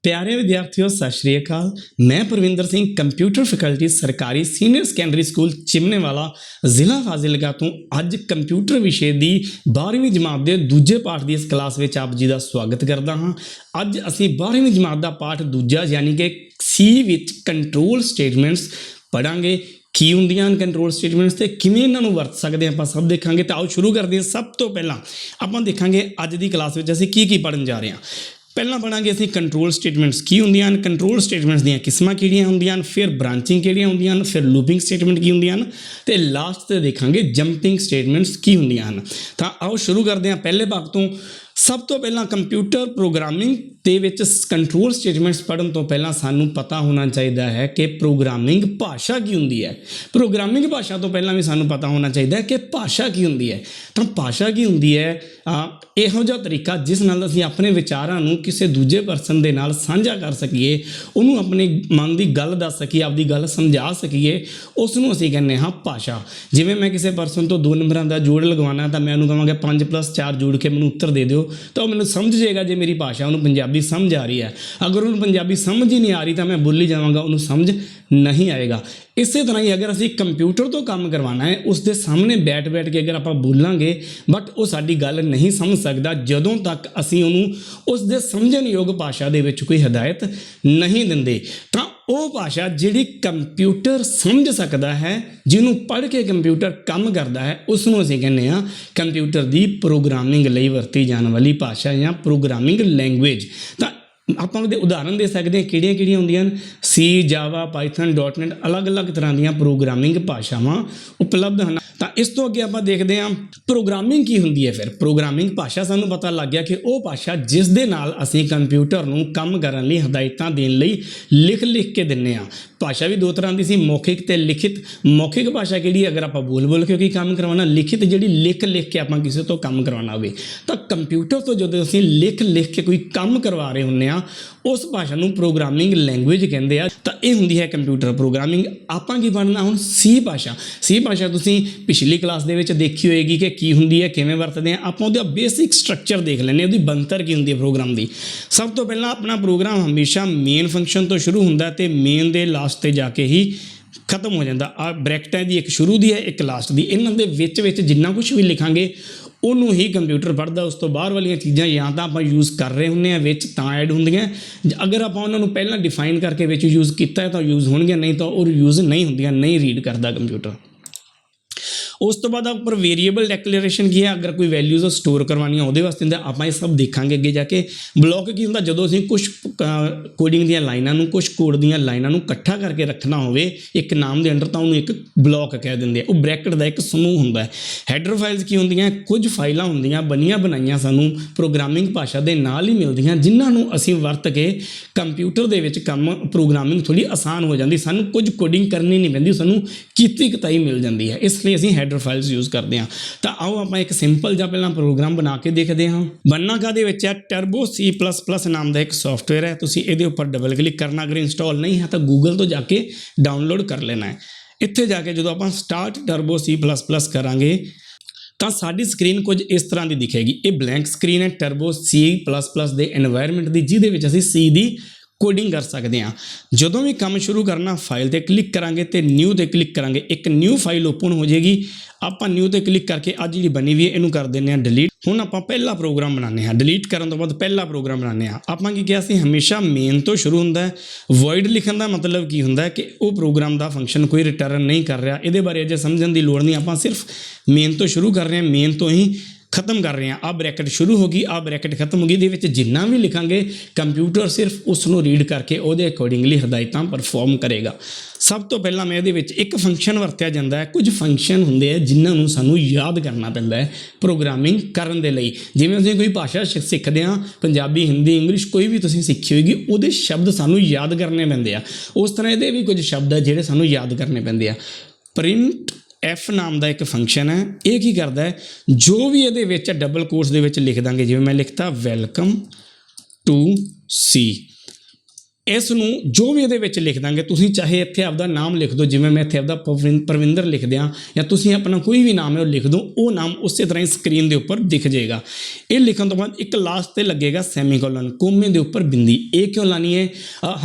प्यारे विद्यार्थियों सत श्री अकाल। मैं परविंदर सिंह कंप्यूटर फैकल्टी सरकारी सीनियर सैकेंडरी स्कूल चिमनेवाला ਜ਼ਿਲ੍ਹਾ ਫਾਜ਼ਿਲਕਾ ਤੋਂ ਅੱਜ ਕੰਪਿਊਟਰ ਵਿਸ਼ੇ ਦੀ 12ਵੀਂ ਜਮਾਤ ਦੇ ਦੂਜੇ ਪਾਠ ਦੀ ਇਸ ਕਲਾਸ ਵਿੱਚ ਆਪ ਜੀ ਦਾ ਸਵਾਗਤ ਕਰਦਾ ਹਾਂ। ਅੱਜ ਅਸੀਂ 12ਵੀਂ ਜਮਾਤ ਦਾ ਪਾਠ ਦੂਜਾ ਯਾਨੀ ਕਿ ਸੀ ਵਿੱਚ ਕੰਟਰੋਲ ਸਟੇਟਮੈਂਟਸ ਪੜਾਂਗੇ। ਕੀ ਹੁੰਦੀਆਂ ਹਨ ਕੰਟਰੋਲ ਸਟੇਟਮੈਂਟਸ ਤੇ ਕਿਵੇਂ ਇਹਨਾਂ ਨੂੰ ਵਰਤ ਸਕਦੇ ਆਪਾਂ ਸਭ ਦੇਖਾਂਗੇ। ਤਾਂ ਆਓ ਸ਼ੁਰੂ ਕਰਦੇ ਹਾਂ। ਸਭ ਤੋਂ ਪਹਿਲਾਂ ਆਪਾਂ ਦੇਖਾਂਗੇ ਅੱਜ ਦੀ ਕਲਾਸ ਵਿੱਚ ਅਸੀਂ ਕੀ ਪੜ੍ਹਨ ਜਾ ਰਹੇ ਹਾਂ। ਪਹਿਲਾਂ ਪੜਾਂਗੇ ਅਸੀਂ ਕੰਟਰੋਲ ਸਟੇਟਮੈਂਟਸ ਕੀ ਹੁੰਦੀਆਂ ਹਨ, ਕੰਟਰੋਲ ਸਟੇਟਮੈਂਟਸ ਦੀਆਂ ਕਿਸਮਾਂ ਕਿਹੜੀਆਂ ਹੁੰਦੀਆਂ ਹਨ, ਫਿਰ ਬ੍ਰਾਂਚਿੰਗ ਕਿਹੜੀਆਂ ਹੁੰਦੀਆਂ ਹਨ, ਫਿਰ ਲੂਪਿੰਗ ਸਟੇਟਮੈਂਟ ਕੀ ਹੁੰਦੀਆਂ ਹਨ ਤੇ ਲਾਸਟ ਤੇ ਦੇਖਾਂਗੇ ਜੰਪਿੰਗ ਸਟੇਟਮੈਂਟਸ ਕੀ ਹੁੰਦੀਆਂ ਹਨ। ਤਾਂ ਆਓ ਸ਼ੁਰੂ ਕਰਦੇ ਹਾਂ ਪਹਿਲੇ ਭਾਗ ਤੋਂ। ਸਭ ਤੋਂ ਪਹਿਲਾਂ ਕੰਪਿਊਟਰ ਪ੍ਰੋਗਰਾਮਿੰਗ ਦੇ ਵਿੱਚ ਕੰਟਰੋਲ ਸਟੇਟਮੈਂਟਸ ਪੜ੍ਹਨ ਤੋਂ ਪਹਿਲਾਂ ਸਾਨੂੰ ਪਤਾ ਹੋਣਾ ਚਾਹੀਦਾ ਹੈ ਕਿ ਪ੍ਰੋਗਰਾਮਿੰਗ ਭਾਸ਼ਾ ਕੀ ਹੁੰਦੀ ਹੈ। ਪ੍ਰੋਗਰਾਮਿੰਗ ਭਾਸ਼ਾ ਤੋਂ ਪਹਿਲਾਂ ਵੀ ਸਾਨੂੰ ਪਤਾ ਹੋਣਾ ਚਾਹੀਦਾ ਹੈ ਕਿ ਭਾਸ਼ਾ ਕੀ ਹੁੰਦੀ ਹੈ। ਤਾਂ ਭਾਸ਼ਾ ਕੀ ਹੁੰਦੀ ਹੈ, ਇਹੋ ਜਿਹਾ ਤਰੀਕਾ ਜਿਸ ਨਾਲ ਅਸੀਂ ਆਪਣੇ ਵਿਚਾਰਾਂ ਨੂੰ ਕਿਸੇ ਦੂਜੇ ਪਰਸਨ ਦੇ ਨਾਲ ਸਾਂਝਾ ਕਰ ਸਕੀਏ, ਉਹਨੂੰ ਆਪਣੇ ਮਨ ਦੀ ਗੱਲ ਦੱਸ ਸਕੀਏ, ਆਪਦੀ ਗੱਲ ਸਮਝਾ ਸਕੀਏ, ਉਸ ਨੂੰ ਅਸੀਂ ਕਹਿੰਦੇ ਹਾਂ ਭਾਸ਼ਾ। ਜਿਵੇਂ ਮੈਂ ਕਿਸੇ ਪਰਸਨ ਤੋਂ 2 ਨੰਬਰਾਂ ਦਾ ਜੋੜ ਲਗਵਾਉਣਾ ਤਾਂ ਮੈਂ ਉਹਨੂੰ ਕਹਾਂਗਾ 5+4 ਜੋੜ ਕੇ ਮੈਨੂੰ ਉੱਤਰ ਦੇ ਦਿਓ, ਤਾਂ ਉਹ ਮੈਨੂੰ ਸਮਝ ਜਾਏਗਾ ਜੇ ਮੇਰੀ ਭਾਸ਼ਾ ਉਹਨੂੰ ਪੰਜਾਬੀ ਸਮਝ ਆ ਰਹੀ ਹੈ। ਅਗਰ ਉਹਨੂੰ ਪੰਜਾਬੀ ਸਮਝ ਹੀ ਨਹੀਂ ਆ ਰਹੀ ਤਾਂ ਮੈਂ ਬੋਲੀ ਜਾਵਾਂਗਾ, ਉਹਨੂੰ ਸਮਝ ਨਹੀਂ ਆਏਗਾ। ਇਸੇ ਤਰ੍ਹਾਂ ਹੀ ਅਗਰ ਅਸੀਂ ਕੰਪਿਊਟਰ ਤੋਂ ਕੰਮ ਕਰਵਾਉਣਾ ਹੈ, ਉਸ ਦੇ ਸਾਹਮਣੇ ਬੈਠ ਕੇ ਅਗਰ ਆਪਾਂ ਬੋਲਾਂਗੇ ਬਟ ਉਹ ਸਾਡੀ ਗੱਲ ਨਹੀਂ ਸਮਝ ਸਕਦਾ ਜਦੋਂ ਤੱਕ ਅਸੀਂ ਉਹਨੂੰ ਉਸ ਦੇ ਸਮਝਣਯੋਗ ਭਾਸ਼ਾ ਦੇ ਵਿੱਚ ਕੋਈ ਹਦਾਇਤ ਨਹੀਂ ਦਿੰਦੇ। ਤਾਂ ਉਹ ਭਾਸ਼ਾ ਜਿਹੜੀ ਕੰਪਿਊਟਰ ਸਮਝ ਸਕਦਾ ਹੈ, ਜਿਹਨੂੰ ਪੜ੍ਹ ਕੇ ਕੰਪਿਊਟਰ ਕੰਮ ਕਰਦਾ ਹੈ, ਉਸ ਨੂੰ ਅਸੀਂ ਕਹਿੰਦੇ ਹਾਂ ਕੰਪਿਊਟਰ ਦੀ ਪ੍ਰੋਗਰਾਮਿੰਗ ਲਈ ਵਰਤੀ ਜਾਣ ਵਾਲੀ ਭਾਸ਼ਾ ਜਾਂ ਪ੍ਰੋਗਰਾਮਿੰਗ ਲੈਂਗੁਏਜ। ਤਾਂ ਆਪਾਂ ਉਹਦੇ ਉਦਾਹਰਨ ਦੇ ਸਕਦੇ ਹਾਂ ਕਿਹੜੀਆਂ ਹੁੰਦੀਆਂ ਹਨ। ਸੀ, ਜਾਵਾ, ਪਾਈਥਨ, .NET ਅਲੱਗ-ਅਲੱਗ ਤਰ੍ਹਾਂ ਦੀਆਂ ਪ੍ਰੋਗਰਾਮਿੰਗ ਭਾਸ਼ਾਵਾਂ ਉਪਲਬਧ ਹਨ। ਤਾਂ ਇਸ ਤੋਂ ਅੱਗੇ ਆਪਾਂ ਦੇਖਦੇ ਹਾਂ ਪ੍ਰੋਗਰਾਮਿੰਗ ਕੀ ਹੁੰਦੀ ਹੈ। ਫਿਰ ਪ੍ਰੋਗਰਾਮਿੰਗ ਭਾਸ਼ਾ ਸਾਨੂੰ ਪਤਾ ਲੱਗ ਗਿਆ ਕਿ ਉਹ ਭਾਸ਼ਾ ਜਿਸ ਦੇ ਨਾਲ ਅਸੀਂ ਕੰਪਿਊਟਰ ਨੂੰ ਕੰਮ ਕਰਨ ਲਈ ਹਦਾਇਤਾਂ ਦੇਣ ਲਈ ਲਿਖ ਕੇ ਦਿੰਦੇ ਹਾਂ। ਭਾਸ਼ਾ ਵੀ 2 ਤਰ੍ਹਾਂ ਦੀ ਸੀ, ਮੌਖਿਕ ਤੇ ਲਿਖਿਤ। ਮੌਖਿਕ ਭਾਸ਼ਾ ਕਿਹੜੀ, ਅਗਰ ਆਪਾਂ ਬੋਲ ਕੇ ਕੋਈ ਕੰਮ ਕਰਵਾਉਣਾ। ਲਿਖਿਤ ਜਿਹੜੀ ਲਿਖ ਕੇ ਆਪਾਂ ਕਿਸੇ ਤੋਂ ਕੰਮ ਕਰਵਾਉਣਾ ਹੋਵੇ। ਤਾਂ ਕੰਪਿਊਟਰ ਤੋਂ ਜਦੋਂ ਅਸੀਂ ਲਿਖ ਕੇ ਕੋਈ ਕੰਮ ਕਰਵਾ ਰਹੇ ਹੁੰਦੇ ਹਾਂ, ਉਸ ਭਾਸ਼ਾ ਨੂੰ ਪ੍ਰੋਗਰਾਮਿੰਗ ਲੈਂਗੁਏਜ ਕਹਿੰਦੇ ਆ। ਤਾਂ ਇਹ ਹੁੰਦੀ ਹੈ ਕੰਪਿਊਟਰ ਪ੍ਰੋਗਰਾਮਿੰਗ। ਆਪਾਂ ਕੀ ਪੜ੍ਹਨਾ ਹੁਣ, ਸੀ ਭਾਸ਼ਾ। ਸੀ ਭਾਸ਼ਾ ਤੁਸੀਂ ਪਿਛਲੀ ਕਲਾਸ ਦੇ ਵਿੱਚ ਦੇਖੀ ਹੋਏਗੀ ਕਿ ਕੀ ਹੁੰਦੀ ਹੈ, ਕਿਵੇਂ ਵਰਤਦੇ ਹਾਂ। ਆਪਾਂ ਉਹਦਾ ਬੇਸਿਕ ਸਟਰਕਚਰ ਦੇਖ ਲੈਂਦੇ ਹਾਂ, ਉਹਦੀ ਬਣਤਰ ਕੀ ਹੁੰਦੀ ਹੈ ਪ੍ਰੋਗਰਾਮ ਦੀ। ਸਭ ਤੋਂ ਪਹਿਲਾਂ ਆਪਣਾ ਪ੍ਰੋਗਰਾਮ ਹਮੇਸ਼ਾ ਮੇਨ ਫੰਕਸ਼ਨ ਤੋਂ ਸ਼ੁਰੂ ਹੁੰਦਾ ਤੇ ਮੇਨ ਦੇ ਲਾਸਟ 'ਤੇ ਜਾ ਕੇ ਹੀ ਖਤਮ ਹੋ ਜਾਂਦਾ। ਆ ਬ੍ਰੈਕਟਾਂ ਦੀ ਇੱਕ ਸ਼ੁਰੂ ਦੀ ਹੈ, ਇੱਕ ਲਾਸਟ ਦੀ। ਇਹਨਾਂ ਦੇ ਵਿੱਚ ਜਿੰਨਾ ਕੁਛ ਵੀ ਲਿਖਾਂਗੇ ਉਹਨੂੰ ਹੀ ਕੰਪਿਊਟਰ ਪੜ੍ਹਦਾ। ਉਸ ਤੋਂ ਬਾਹਰ ਵਾਲੀਆਂ ਚੀਜ਼ਾਂ ਜਾਂ ਤਾਂ ਆਪਾਂ ਯੂਜ਼ ਕਰ ਰਹੇ ਹੁੰਦੇ ਹਾਂ ਵਿੱਚ ਤਾਂ ਐਡ ਹੁੰਦੀਆਂ। ਅਗਰ ਆਪਾਂ ਉਹਨਾਂ ਨੂੰ ਪਹਿਲਾਂ ਡਿਫਾਈਨ ਕਰਕੇ ਵਿੱਚ ਯੂਜ਼ ਕੀਤਾ ਹੈ ਤਾਂ ਯੂਜ਼ ਹੋਣਗੀਆਂ, ਨਹੀਂ ਤਾਂ ਉਹ ਯੂਜ਼ ਨਹੀਂ ਹੁੰਦੀਆਂ, ਨਹੀਂ ਰੀਡ ਕਰਦਾ ਕੰਪਿਊਟਰ। ਉਸ ਤੋਂ ਬਾਅਦ ਉੱਪਰ ਵੇਰੀਏਬਲ ਡੈਕਲੇਰੇਸ਼ਨ ਕੀ ਹੈ, ਅਗਰ ਕੋਈ ਵੈਲਿਊਜ਼ ਸਟੋਰ ਕਰਵਾਉਣੀਆਂ ਉਹਦੇ ਵਾਸਤੇ ਹੁੰਦਾ। ਆਪਾਂ ਇਹ ਸਭ ਦੇਖਾਂਗੇ ਅੱਗੇ ਜਾ ਕੇ। ਬਲੋਕ ਕੀ ਹੁੰਦਾ, ਜਦੋਂ ਅਸੀਂ ਕੁਛ ਕੋਡਿੰਗ ਦੀਆਂ ਲਾਈਨਾਂ ਨੂੰ, ਕੁਛ ਕੋਡ ਦੀਆਂ ਲਾਈਨਾਂ ਨੂੰ ਇਕੱਠਾ ਕਰਕੇ ਰੱਖਣਾ ਹੋਵੇ ਇੱਕ ਨਾਮ ਦੇ ਅੰਡਰ, ਤਾਂ ਉਹਨੂੰ ਇੱਕ ਬਲੋਕ ਕਹਿ ਦਿੰਦੇ ਆ। ਉਹ ਬ੍ਰੈਕਟ ਦਾ ਇੱਕ ਸਮੂਹ ਹੁੰਦਾ ਹੈ। ਹੈਡਰ ਫਾਈਲਸ ਕੀ ਹੁੰਦੀਆਂ, ਕੁਝ ਫਾਈਲਾਂ ਹੁੰਦੀਆਂ ਬਣੀਆਂ ਬਣਾਈਆਂ ਸਾਨੂੰ ਪ੍ਰੋਗਰਾਮਿੰਗ ਭਾਸ਼ਾ ਦੇ ਨਾਲ ਹੀ ਮਿਲਦੀਆਂ, ਜਿਨ੍ਹਾਂ ਨੂੰ ਅਸੀਂ ਵਰਤ ਕੇ ਕੰਪਿਊਟਰ ਦੇ ਵਿੱਚ ਕੰਮ ਪ੍ਰੋਗਰਾਮਿੰਗ ਥੋੜ੍ਹੀ ਆਸਾਨ ਹੋ ਜਾਂਦੀ। ਸਾਨੂੰ ਕੁਝ ਕੋਡਿੰਗ ਕਰਨੀ ਨਹੀਂ ਪੈਂਦੀ, ਸਾਨੂੰ ਕੀਤੀ ਕਤਾਈ ਮਿਲ ਜਾਂਦੀ ਹੈ। ਇਸ ਲਈ ਅਸੀਂ ਹੈਡਰ ਫਾਈਲਸ ਯੂਜ਼ ਕਰਦੇ ਹਾਂ। ਤਾਂ ਆਓ ਆਪਾਂ ਇੱਕ ਸਿੰਪਲ ਜਿਹਾ ਪਹਿਲਾਂ ਪ੍ਰੋਗਰਾਮ ਬਣਾ ਕੇ ਦੇਖਦੇ ਹਾਂ। ਬਣਨਾ ਕਾਹਦੇ ਵਿੱਚ ਹੈ, ਟਰਬੋ C++ ਨਾਮ ਦਾ ਇੱਕ ਸੌਫਟਵੇਅਰ ਹੈ। ਤੁਸੀਂ ਇਹਦੇ ਉੱਪਰ ਡਬਲ ਕਲਿੱਕ ਕਰਨਾ, ਅਗਰ ਇੰਸਟਾਲ ਨਹੀਂ ਹੈ ਤਾਂ ਗੂਗਲ ਤੋਂ ਜਾ ਕੇ ਡਾਊਨਲੋਡ ਕਰ ਲੈਣਾ ਹੈ। ਇੱਥੇ ਜਾ ਕੇ ਜਦੋਂ ਆਪਾਂ ਸਟਾਰਟ ਟਰਬੋ C++ ਕਰਾਂਗੇ ਤਾਂ ਸਾਡੀ ਸਕਰੀਨ ਕੁਝ ਇਸ ਤਰ੍ਹਾਂ ਦੀ ਦਿਖੇਗੀ। ਇਹ ਬਲੈਂਕ ਸਕਰੀਨ ਹੈ ਟਰਬੋ C++ ਦੇ ਐਨਵਾਇਰਨਮੈਂਟ ਦੀ, ਜਿਹਦੇ ਵਿੱਚ ਅਸੀਂ C ਦੀ ਕੋਡਿੰਗ ਕਰ ਸਕਦੇ ਹਾਂ। ਜਦੋਂ ਵੀ ਕੰਮ ਸ਼ੁਰੂ ਕਰਨਾ, ਫਾਈਲ 'ਤੇ ਕਲਿੱਕ ਕਰਾਂਗੇ ਅਤੇ ਨਿਊ 'ਤੇ ਕਲਿੱਕ ਕਰਾਂਗੇ, ਇੱਕ ਨਿਊ ਫਾਈਲ ਓਪਨ ਹੋ ਜਾਏਗੀ। ਆਪਾਂ ਨਿਊ 'ਤੇ ਕਲਿੱਕ ਕਰਕੇ ਅੱਜ ਜਿਹੜੀ ਬਣੀ ਵੀ ਹੈ ਇਹਨੂੰ ਕਰ ਦਿੰਦੇ ਹਾਂ ਡਿਲੀਟ। ਹੁਣ ਆਪਾਂ ਪਹਿਲਾ ਪ੍ਰੋਗਰਾਮ ਬਣਾਉਂਦੇ ਹਾਂ। ਡਿਲੀਟ ਕਰਨ ਤੋਂ ਬਾਅਦ ਪਹਿਲਾ ਪ੍ਰੋਗਰਾਮ ਬਣਾਉਂਦੇ ਹਾਂ। ਆਪਾਂ ਕੀ ਕਿਹਾ ਸੀ, ਹਮੇਸ਼ਾ ਮੇਨ ਤੋਂ ਸ਼ੁਰੂ ਹੁੰਦਾ ਹੈ। ਵੋਇਡ ਲਿਖਣ ਦਾ ਮਤਲਬ ਕੀ ਹੁੰਦਾ ਕਿ ਉਹ ਪ੍ਰੋਗਰਾਮ ਦਾ ਫੰਕਸ਼ਨ ਕੋਈ ਰਿਟਰਨ ਨਹੀਂ ਕਰ ਰਿਹਾ। ਇਹਦੇ ਬਾਰੇ ਅਜੇ ਸਮਝਣ ਦੀ ਲੋੜ ਨਹੀਂ, ਆਪਾਂ ਸਿਰਫ ਮੇਨ ਤੋਂ ਸ਼ੁਰੂ ਕਰ ਰਹੇ ਹਾਂ, ਮੇਨ ਤੋਂ ਹੀ ਖਤਮ ਕਰ ਰਹੇ ਹਾਂ। ਆਹ ਬ੍ਰੈਕਟ ਸ਼ੁਰੂ ਹੋ ਗਈ, ਆਹ ਬ੍ਰੈਕਟ ਖਤਮ ਹੋ ਗਈ। ਇਹਦੇ ਵਿੱਚ ਜਿੰਨਾ ਵੀ ਲਿਖਾਂਗੇ ਕੰਪਿਊਟਰ ਸਿਰਫ ਉਸ ਨੂੰ ਰੀਡ ਕਰਕੇ ਉਹਦੇ ਅਕੋਰਡਿੰਗਲੀ ਹਦਾਇਤਾਂ ਪਰਫੋਰਮ ਕਰੇਗਾ। ਸਭ ਤੋਂ ਪਹਿਲਾਂ ਮੈਂ ਇਹਦੇ ਵਿੱਚ ਇੱਕ ਫੰਕਸ਼ਨ ਵਰਤਿਆ ਜਾਂਦਾ ਹੈ। ਕੁਝ ਫੰਕਸ਼ਨ ਹੁੰਦੇ ਆ ਜਿਨ੍ਹਾਂ ਨੂੰ ਸਾਨੂੰ ਯਾਦ ਕਰਨਾ ਪੈਂਦਾ ਹੈ ਪ੍ਰੋਗਰਾਮਿੰਗ ਕਰਨ ਦੇ ਲਈ। ਜਿਵੇਂ ਅਸੀਂ ਕੋਈ ਭਾਸ਼ਾ ਸਿੱਖਦੇ ਹਾਂ, ਪੰਜਾਬੀ, ਹਿੰਦੀ, ਇੰਗਲਿਸ਼, ਕੋਈ ਵੀ ਤੁਸੀਂ ਸਿੱਖੀ ਹੋਏਗੀ, ਉਹਦੇ ਸ਼ਬਦ ਸਾਨੂੰ ਯਾਦ ਕਰਨੇ ਪੈਂਦੇ ਆ। ਉਸ ਤਰ੍ਹਾਂ ਇਹਦੇ ਵੀ ਕੁਝ ਸ਼ਬਦ ਆ ਜਿਹੜੇ ਸਾਨੂੰ ਯਾਦ ਕਰਨੇ ਪੈਂਦੇ ਆ। ਪ੍ਰਿੰਟ F ਨਾਮ ਦਾ ਇੱਕ ਫੰਕਸ਼ਨ ਹੈ। ਇਹ ਕੀ ਕਰਦਾ ਹੈ, ਜੋ ਵੀ ਇਹਦੇ ਵਿੱਚ ਡਬਲ ਕੋਟਸ ਦੇ ਵਿੱਚ ਲਿਖ ਦਾਂਗੇ, ਜਿਵੇਂ ਮੈਂ ਲਿਖਤਾ ਵੈਲਕਮ ਟੂ C, ਇਸ ਨੂੰ ਜੋ ਵੀ ਇਹਦੇ ਵਿੱਚ ਲਿਖ ਦਾਂਗੇ, ਤੁਸੀਂ ਚਾਹੇ ਇੱਥੇ ਆਪਦਾ ਨਾਮ ਲਿਖ ਦਿਓ, ਜਿਵੇਂ ਮੈਂ ਇੱਥੇ ਆਪਦਾ ਪਰਵਿੰਦਰ ਲਿਖ ਦਿਆਂ, ਜਾਂ ਤੁਸੀਂ ਆਪਣਾ ਕੋਈ ਵੀ ਨਾਮ ਹੈ ਉਹ ਲਿਖ ਦਿਓ, ਉਹ ਨਾਮ ਉਸੇ ਤਰ੍ਹਾਂ ਹੀ ਸਕਰੀਨ ਦੇ ਉੱਪਰ ਦਿਖ ਜਾਏਗਾ। ਇਹ ਲਿਖਣ ਤੋਂ ਬਾਅਦ ਇੱਕ ਲਾਸਟ ਤੇ ਲੱਗੇਗਾ ਸੈਮੀਕੋਲਨ, ਕੋਮੇ ਦੇ ਉੱਪਰ ਬਿੰਦੀ। ਇਹ ਕਿਉਂ ਲਾਣੀ ਹੈ?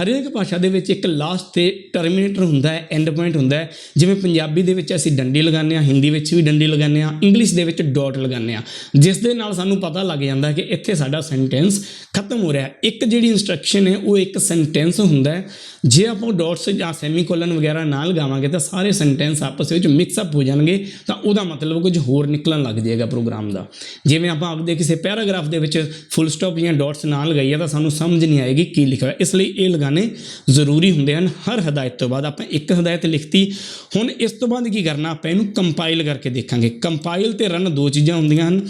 ਹਰੇਕ ਭਾਸ਼ਾ ਦੇ ਵਿੱਚ ਇੱਕ ਲਾਸਟ ਤੇ ਟਰਮੀਨੇਟਰ ਹੁੰਦਾ ਹੈ, ਐਂਡ ਪੁਆਇੰਟ ਹੁੰਦਾ ਹੈ। ਜਿਵੇਂ ਪੰਜਾਬੀ ਦੇ ਵਿੱਚ ਅਸੀਂ ਡੰਡੀ ਲਗਾਉਂਦੇ ਹਾਂ, ਹਿੰਦੀ ਵਿੱਚ ਵੀ ਡੰਡੀ ਲਗਾਉਂਦੇ ਹਾਂ, ਇੰਗਲਿਸ਼ ਦੇ ਵਿੱਚ ਡਾਟ ਲਗਾਉਂਦੇ ਹਾਂ, ਜਿਸ ਦੇ ਨਾਲ ਸਾਨੂੰ ਪਤਾ ਲੱਗ ਜਾਂਦਾ ਕਿ ਇੱਥੇ ਸਾਡਾ ਸੈਂਟੈਂਸ ਖਤਮ ਹੋ ਰਿਹਾ। ਇੱਕ ਜਿਹੜੀ ਇੰਸਟਰਕਸ਼ਨ ਹੈ ਉਹ ਇੱਕ ਸੈਂਟੈਂਸ ਹੁੰਦਾ ਹੈ। ਜੇ ਆਪਾਂ ਡਾਟਸ ਜਾਂ ਸੈਮੀਕੋਲਨ ਵਗੈਰਾ ਨਾ ਲਗਾਵਾਂਗੇ ਤਾਂ ਸਾਰੇ ਸੈਂਟੈਂਸ ਆਪਸ ਵਿੱਚ ਮਿਕਸਅਪ ਹੋ ਜਾਣਗੇ, ਤਾਂ ਉਹਦਾ ਮਤਲਬ ਕੁਝ ਹੋਰ ਨਿਕਲਣ ਲੱਗ ਜਾਏਗਾ ਪ੍ਰੋਗਰਾਮ ਦਾ। ਜਿਵੇਂ ਆਪਾਂ ਆਪਦੇ ਕਿਸੇ ਪੈਰਾਗ੍ਰਾਫ ਦੇ ਵਿੱਚ ਫੁੱਲ ਸਟਾਪ ਜਾਂ ਡਾਟਸ ਨਾ ਲਗਾਈਏ ਤਾਂ ਸਾਨੂੰ ਸਮਝ ਨਹੀਂ ਆਏਗੀ ਕੀ ਲਿਖਿਆ ਹੋਇਆ। ਇਸ ਲਈ ਇਹ ਲਗਾਉਣੇ ਜ਼ਰੂਰੀ ਹੁੰਦੇ ਹਨ। ਹਰ ਹਦਾਇਤ ਤੋਂ ਬਾਅਦ ਆਪਾਂ ਇੱਕ ਹਦਾਇਤ ਲਿਖਤੀ। ਹੁਣ ਇਸ ਤੋਂ ਬਾਅਦ ਕੀ ਕਰਨਾ, ਆਪਾਂ ਇਹਨੂੰ ਕੰਪਾਈਲ ਕਰਕੇ ਦੇਖਾਂਗੇ। ਕੰਪਾਈਲ ਤੇ ਰਨ ਦੋ ਚੀਜ਼ਾਂ ਹੁੰਦੀਆਂ ਹਨ।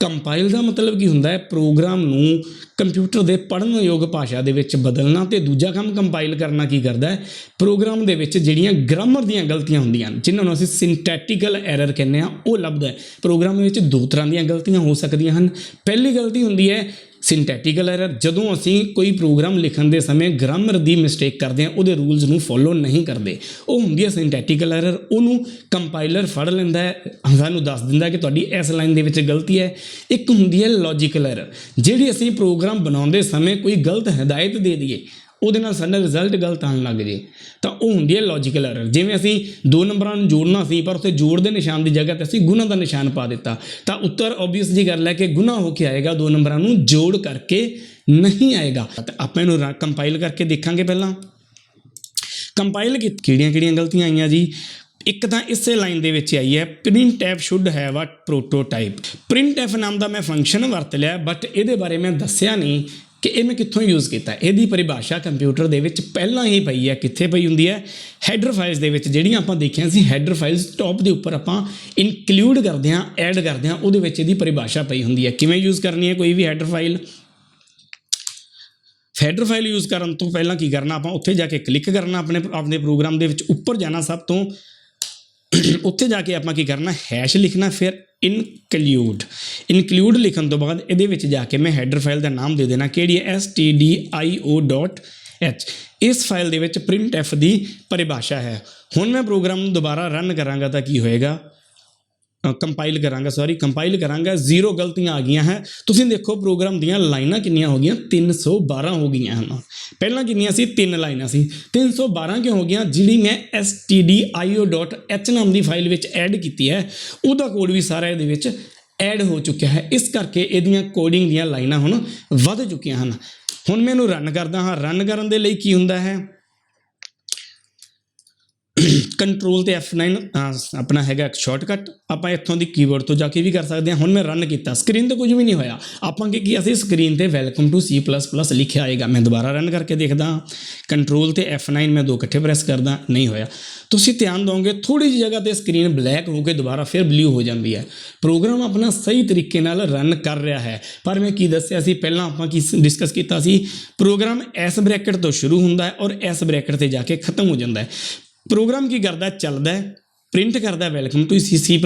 ਕੰਪਾਈਲ ਦਾ ਮਤਲਬ ਕੀ ਹੁੰਦਾ ਹੈ? ਪ੍ਰੋਗਰਾਮ ਨੂੰ ਕੰਪਿਊਟਰ ਦੇ ਪੜ੍ਹਨ ਯੋਗ ਭਾਸ਼ਾ ਦੇ ਵਿੱਚ ਬਦਲਣਾ। ਤੇ ਦੂਜਾ ਕੰਮ ਕੰਪਾਈਲ ਕਰਨਾ ਕੀ ਕਰਦਾ ਹੈ? ਪ੍ਰੋਗਰਾਮ ਦੇ ਵਿੱਚ ਜਿਹੜੀਆਂ ਗ੍ਰਾਮਰ ਦੀਆਂ ਗਲਤੀਆਂ ਹੁੰਦੀਆਂ ਹਨ, ਜਿਨ੍ਹਾਂ ਨੂੰ ਅਸੀਂ ਸਿੰਟੈਟੀਕਲ ਐਰਰ ਕਹਿੰਦੇ ਹਾਂ, ਉਹ ਲੱਭਦਾ ਹੈ। ਪ੍ਰੋਗਰਾਮ ਵਿੱਚ ਦੋ ਤਰ੍ਹਾਂ ਦੀਆਂ ਗਲਤੀਆਂ ਹੋ ਸਕਦੀਆਂ ਹਨ। ਪਹਿਲੀ ਗਲਤੀ ਹੁੰਦੀ ਹੈ ਸਿੰਟੈਟੀਕਲ ਐਰਰ। ਜਦੋਂ ਅਸੀਂ ਕੋਈ ਪ੍ਰੋਗਰਾਮ ਲਿਖਣ ਦੇ ਸਮੇਂ ਗ੍ਰਾਮਰ ਦੀ ਮਿਸਟੇਕ ਕਰਦੇ ਹਾਂ, ਉਹਦੇ ਰੂਲਸ ਨੂੰ ਫੋਲੋ ਨਹੀਂ ਕਰਦੇ, ਉਹ ਹੁੰਦੀ ਹੈ ਸਿੰਟੈਟੀਕਲ ਐਰਰ। ਉਹਨੂੰ ਕੰਪਾਈਲਰ ਫੜ ਲੈਂਦਾ ਹੈ, ਸਾਨੂੰ ਦੱਸ ਦਿੰਦਾ ਕਿ ਤੁਹਾਡੀ ਇਸ ਲਾਈਨ ਦੇ ਵਿੱਚ ਗਲਤੀ ਹੈ। ਇੱਕ ਹੁੰਦੀ ਹੈ ਲੌਜੀਕਲ ਐਰਰ, ਜਿਹੜੀ ਅਸੀਂ ਪ੍ਰੋਗਰਾਮ ਬਣਾਉਂਦੇ ਸਮੇਂ ਕੋਈ ਗਲਤ ਹਦਾਇਤ ਦੇ ਦਈਏ, ਉਹਦੇ ਨਾਲ ਸਾਡਾ ਰਿਜ਼ਲਟ ਗਲਤ ਆਉਣ ਲੱਗ ਜੇ, ਤਾਂ ਉਹ ਹੁੰਦੀ ਹੈ ਲੌਜੀਕਲ ਐਰਰ। ਜਿਵੇਂ ਅਸੀਂ ਦੋ ਨੰਬਰਾਂ ਨੂੰ ਜੋੜਨਾ ਸੀ, ਪਰ ਉੱਥੇ ਜੋੜ ਦੇ ਨਿਸ਼ਾਨ ਦੀ ਜਗ੍ਹਾ 'ਤੇ ਅਸੀਂ ਗੁਣਾ ਦਾ ਨਿਸ਼ਾਨ ਪਾ ਦਿੱਤਾ, ਤਾਂ ਉੱਤਰ ਓਬਵੀਅਸ ਜੀ ਗੱਲ ਹੈ ਕਿ ਗੁਣਾ ਹੋ ਕੇ ਆਏਗਾ, ਦੋ ਨੰਬਰਾਂ ਨੂੰ ਜੋੜ ਕਰਕੇ ਨਹੀਂ ਆਏਗਾ। ਤਾਂ ਆਪਾਂ ਇਹਨੂੰ ਕੰਪਾਈਲ ਕਰਕੇ ਦੇਖਾਂਗੇ। ਪਹਿਲਾਂ ਕੰਪਾਈਲ ਕਿਹੜੀਆਂ ਗਲਤੀਆਂ ਆਈਆਂ ਜੀ? ਇੱਕ ਤਾਂ ਇਸੇ ਲਾਈਨ ਦੇ ਵਿੱਚ ਆਈ ਹੈ, ਪ੍ਰਿੰਟਐਫ ਸ਼ੁੱਡ ਹੈਵ ਅ ਪ੍ਰੋਟੋਟਾਈਪ। ਪ੍ਰਿੰਟਐਫ ਨਾਮ ਦਾ ਮੈਂ ਫੰਕਸ਼ਨ ਵਰਤ ਲਿਆ, ਬਟ ਇਹਦੇ ਬਾਰੇ ਮੈਂ ਦੱਸਿਆ ਨਹੀਂ ਕਿ ਇਹ ਮੈਂ ਕਿੱਥੋਂ ਯੂਜ਼ ਕੀਤਾ। ਇਹਦੀ ਪਰਿਭਾਸ਼ਾ ਕੰਪਿਊਟਰ ਦੇ ਵਿੱਚ ਪਹਿਲਾਂ ਹੀ ਪਈ ਹੈ। ਕਿੱਥੇ ਪਈ ਹੁੰਦੀ ਹੈ? ਹੈਡਰ ਫਾਈਲਸ ਦੇ ਵਿੱਚ। ਜਿਹੜੀਆਂ ਆਪਾਂ ਦੇਖੀਆਂ ਸੀ ਹੈਡਰ ਫਾਈਲਸ, ਟੌਪ ਦੇ ਉੱਪਰ ਆਪਾਂ ਇਨਕਲੂਡ ਕਰਦੇ ਹਾਂ, ਐਡ ਕਰਦੇ ਹਾਂ, ਉਹਦੇ ਵਿੱਚ ਇਹਦੀ ਪਰਿਭਾਸ਼ਾ ਪਈ ਹੁੰਦੀ ਹੈ। ਕਿਵੇਂ ਯੂਜ਼ ਕਰਨੀ ਹੈ ਕੋਈ ਵੀ header file? Header file use ਕਰਨ ਤੋਂ ਪਹਿਲਾਂ ਕੀ ਕਰਨਾ, ਆਪਾਂ ਉੱਥੇ ਜਾ ਕੇ ਕਲਿੱਕ ਕਰਨਾ, ਆਪਣੇ ਪ੍ਰੋਗਰਾਮ ਦੇ ਵਿੱਚ ਉੱਪਰ ਜਾਣਾ, ਸਭ ਤੋਂ ਉੱਥੇ ਜਾ ਕੇ ਆਪਾਂ ਕੀ ਕਰਨਾ, ਹੈਸ਼ ਲਿਖਣਾ, ਫਿਰ ਇਨਕਲੂਡ ਲਿਖਣ ਤੋਂ ਬਾਅਦ ਇਹਦੇ ਵਿੱਚ ਜਾ ਕੇ ਮੈਂ ਹੈਡਰ ਫਾਈਲ ਦਾ ਨਾਮ ਦੇ ਦੇਣਾ, ਕਿਹੜੀ ਹੈ? stdio.h। ਇਸ ਫਾਈਲ ਦੇ ਵਿੱਚ ਪ੍ਰਿੰਟਐਫ ਦੀ ਪਰਿਭਾਸ਼ਾ ਹੈ। ਹੁਣ ਮੈਂ ਪ੍ਰੋਗਰਾਮ ਨੂੰ ਦੁਬਾਰਾ ਰਨ ਕਰਾਂਗਾ ਤਾਂ ਕੀ ਹੋਏਗਾ? ਕੰਪਾਈਲ ਕਰਾਂਗਾ, 0 ਗਲਤੀਆਂ ਆ ਗਈਆਂ ਹੈ। ਤੁਸੀਂ ਦੇਖੋ ਪ੍ਰੋਗਰਾਮ ਦੀਆਂ ਲਾਈਨਾਂ ਕਿੰਨੀਆਂ ਹੋ ਗਈਆਂ? 312 ਹੋ ਗਈਆਂ ਹਨ। ਪਹਿਲਾਂ ਕਿੰਨੀਆਂ ਸੀ? 3 ਲਾਈਨਾਂ ਸੀ। 312 ਕਿਉਂ ਹੋ ਗਈਆਂ? ਜਿਹੜੀ ਮੈਂ stdio.h ਨਾਮ ਦੀ ਫਾਈਲ ਵਿੱਚ ਐਡ ਕੀਤੀ ਹੈ, ਉਹਦਾ ਕੋਡ ਵੀ ਸਾਰਾ ਇਹਦੇ ਵਿੱਚ ਐਡ ਹੋ ਚੁੱਕਿਆ ਹੈ। ਇਸ ਕਰਕੇ ਇਹਦੀਆਂ ਕੋਡਿੰਗ ਦੀਆਂ ਲਾਈਨਾਂ ਹੁਣ ਵੱਧ ਚੁੱਕੀਆਂ ਹਨ। ਹੁਣ ਮੈਂ ਇਹਨੂੰ ਰਨ ਕਰਦਾ ਹਾਂ। ਰਨ ਕਰਨ ਦੇ ਲਈ ਕੀ ਹੁੰਦਾ ਹੈ? ਕੰਟਰੋਲ ਤੇ F9 ਆਪਣਾ ਹੈਗਾ ਇੱਕ ਸ਼ਾਰਟਕਟ। ਆਪਾਂ ਇੱਥੋਂ ਦੀ ਕੀਬੋਰਡ ਤੋਂ ਜਾ ਕੇ ਵੀ ਕਰ ਸਕਦੇ ਹਾਂ। ਹੁਣ ਮੈਂ ਰਨ ਕੀਤਾ, ਸਕਰੀਨ ਤੇ ਕੁਝ ਵੀ ਨਹੀਂ ਹੋਇਆ। ਆਪਾਂ ਕੀ ਕੀਤਾ ਸੀ? ਸਕਰੀਨ ਤੇ ਵੈਲਕਮ ਟੂ C++ ਲਿਖਿਆ ਆਏਗਾ। ਮੈਂ ਦੁਬਾਰਾ ਰਨ ਕਰਕੇ ਦੇਖਦਾ, ਕੰਟਰੋਲ ਤੇ F9 ਮੈਂ ਦੋ ਇਕੱਠੇ ਪ੍ਰੈਸ ਕਰਦਾ, ਨਹੀਂ ਹੋਇਆ। ਤੁਸੀਂ ਧਿਆਨ ਦਿਓਗੇ ਥੋੜੀ ਜਿਹੀ ਜਗ੍ਹਾ ਤੇ ਸਕਰੀਨ ਬਲੈਕ ਹੋ ਕੇ ਦੁਬਾਰਾ ਫਿਰ ਬਲੂ ਹੋ ਜਾਂਦੀ ਹੈ। ਪ੍ਰੋਗਰਾਮ ਆਪਣਾ ਸਹੀ ਤਰੀਕੇ ਨਾਲ ਰਨ ਕਰ ਰਿਹਾ ਹੈ। ਪਰ ਮੈਂ ਕੀ ਦੱਸਿਆ ਸੀ ਪਹਿਲਾਂ, ਆਪਾਂ ਕੀ ਡਿਸਕਸ ਕੀਤਾ ਸੀ? ਪ੍ਰੋਗਰਾਮ ਇਸ ਬ੍ਰੈਕਟ ਤੋਂ ਸ਼ੁਰੂ ਹੁੰਦਾ ਹੈ ਔਰ ਇਸ ਬ੍ਰੈਕਟ ਤੇ ਜਾ ਕੇ ਖਤਮ ਹੋ ਜਾਂਦਾ ਹੈ। ਪ੍ਰੋਗਰਾਮ ਕੀ ਕਰਦਾ? ਚੱਲਦਾ ਹੈ, ਪ੍ਰਿੰਟ ਕਰਦਾ ਵੈਲਕਮ ਟੂ C++,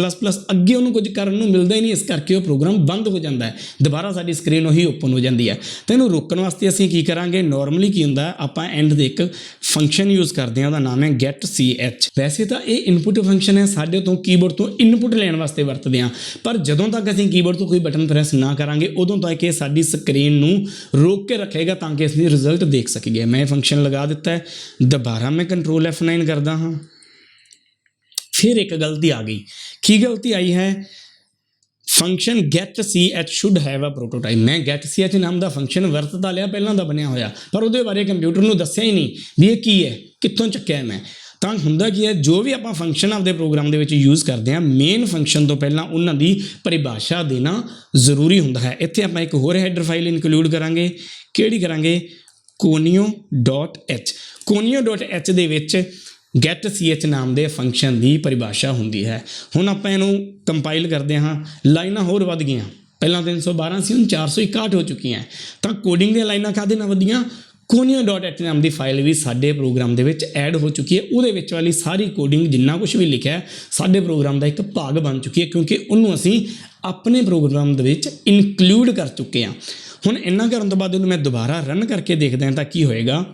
ਅੱਗੇ ਉਹਨੂੰ ਕੁਝ ਕਰਨ ਨੂੰ ਮਿਲਦਾ ਹੀ ਨਹੀਂ, ਇਸ ਕਰਕੇ ਉਹ ਪ੍ਰੋਗਰਾਮ ਬੰਦ ਹੋ ਜਾਂਦਾ ਹੈ। ਦੁਬਾਰਾ ਸਾਡੀ ਸਕਰੀਨ ਉਹੀ ਓਪਨ ਹੋ ਜਾਂਦੀ ਹੈ। ਤਾਂ ਇਹਨੂੰ ਰੋਕਣ ਵਾਸਤੇ ਅਸੀਂ ਕੀ ਕਰਾਂਗੇ? ਨਾਰਮਲੀ ਕੀ ਹੁੰਦਾ, ਆਪਾਂ ਐਂਡ ਦੇ ਇੱਕ ਫੰਕਸ਼ਨ ਯੂਜ਼ ਕਰਦੇ ਹਾਂ, ਉਹਦਾ ਨਾਮ ਹੈ getch। ਵੈਸੇ ਤਾਂ ਇਹ ਇਨਪੁਟ ਫੰਕਸ਼ਨ ਹੈ, ਸਾਡੇ ਤੋਂ ਕੀਬੋਰਡ ਤੋਂ ਇਨਪੁਟ ਲੈਣ ਵਾਸਤੇ ਵਰਤਦੇ ਹਾਂ, ਪਰ ਜਦੋਂ ਤੱਕ ਅਸੀਂ ਕੀਬੋਰਡ ਤੋਂ ਕੋਈ ਬਟਨ ਪ੍ਰੈਸ ਨਾ ਕਰਾਂਗੇ, ਉਦੋਂ ਤੱਕ ਇਹ ਸਾਡੀ ਸਕਰੀਨ ਨੂੰ ਰੋਕ ਕੇ ਰੱਖੇਗਾ ਤਾਂ ਕਿ ਅਸੀਂ ਰਿਜ਼ਲਟ ਦੇਖ ਸਕੀਏ। ਮੈਂ ਇਹ ਫੰਕਸ਼ਨ ਲਗਾ ਦਿੱਤਾ ਹੈ। ਦੁਬਾਰਾ ਮੈਂ ਕੰਟਰੋਲ F9 ਕਰਦਾ ਹਾਂ। ਫਿਰ ਇੱਕ ਗਲਤੀ ਆ ਗਈ। ਕੀ ਗਲਤੀ ਆਈ ਹੈ? Function getch should have a prototype। ਮੈਂ getch ਨਾਮ ਦਾ ਫੰਕਸ਼ਨ ਵਰਤਦਾ ਲਿਆ, ਪਹਿਲਾਂ ਦਾ ਬਣਿਆ ਹੋਇਆ, ਪਰ ਉਹਦੇ ਬਾਰੇ ਕੰਪਿਊਟਰ ਨੂੰ ਦੱਸਿਆ ਹੀ ਨਹੀਂ ਵੀ ਇਹ ਕੀ ਹੈ, ਕਿੱਥੋਂ ਚੱਕਿਆ ਮੈਂ। ਤਾਂ ਹੁੰਦਾ ਕੀ ਹੈ, ਜੋ ਵੀ ਆਪਾਂ ਫੰਕਸ਼ਨ ਆਪਦੇ ਪ੍ਰੋਗਰਾਮ ਦੇ ਵਿੱਚ ਯੂਜ਼ ਕਰਦੇ ਹਾਂ, ਮੇਨ ਫੰਕਸ਼ਨ ਤੋਂ ਪਹਿਲਾਂ ਉਹਨਾਂ ਦੀ ਪਰਿਭਾਸ਼ਾ ਦੇਣਾ ਜ਼ਰੂਰੀ ਹੁੰਦਾ ਹੈ। ਇੱਥੇ ਆਪਾਂ ਇੱਕ ਹੋਰ ਹੈਡਰ ਫਾਈਲ ਇਨਕਲੂਡ ਕਰਾਂਗੇ। ਕਿਹੜੀ ਕਰਾਂਗੇ? conio.h ਦੇ ਵਿੱਚ getch ਨਾਮ ਦੇ ਫੰਕਸ਼ਨ ਦੀ ਪਰਿਭਾਸ਼ਾ ਹੁੰਦੀ ਹੈ। ਹੁਣ ਆਪਾਂ ਇਹਨੂੰ ਕੰਪਾਈਲ ਕਰਦੇ ਹਾਂ। ਲਾਈਨਾਂ ਹੋਰ ਵੱਧ ਗਈਆਂ, ਪਹਿਲਾਂ 312 ਸੀ, ਹੁਣ 461 ਹੋ ਚੁੱਕੀਆਂ। ਤਾਂ ਕੋਡਿੰਗ ਦੀਆਂ ਲਾਈਨਾਂ ਕਾਹਦੇ ਨਾਲ ਵਧੀਆਂ? conio.h ਨਾਮ ਦੀ ਫਾਈਲ ਵੀ ਸਾਡੇ ਪ੍ਰੋਗਰਾਮ ਦੇ ਵਿੱਚ ਐਡ ਹੋ ਚੁੱਕੀ ਹੈ। ਉਹਦੇ ਵਿੱਚ ਵਾਲੀ ਸਾਰੀ ਕੋਡਿੰਗ, ਜਿੰਨਾ ਕੁਝ ਵੀ ਲਿਖਿਆ ਸਾਡੇ ਪ੍ਰੋਗਰਾਮ ਦਾ ਇੱਕ ਭਾਗ ਬਣ ਚੁੱਕੀ ਹੈ, ਕਿਉਂਕਿ ਉਹਨੂੰ ਅਸੀਂ ਆਪਣੇ ਪ੍ਰੋਗਰਾਮ ਦੇ ਵਿੱਚ ਇਨਕਲੂਡ ਕਰ ਚੁੱਕੇ ਹਾਂ। ਹੁਣ ਇੰਨਾ ਕਰਨ ਤੋਂ ਬਾਅਦ ਇਹਨੂੰ ਮੈਂ ਦੁਬਾਰਾ ਰਨ ਕਰਕੇ ਦੇਖਦਾ ਤਾਂ ਕੀ ਹੋਏਗਾ?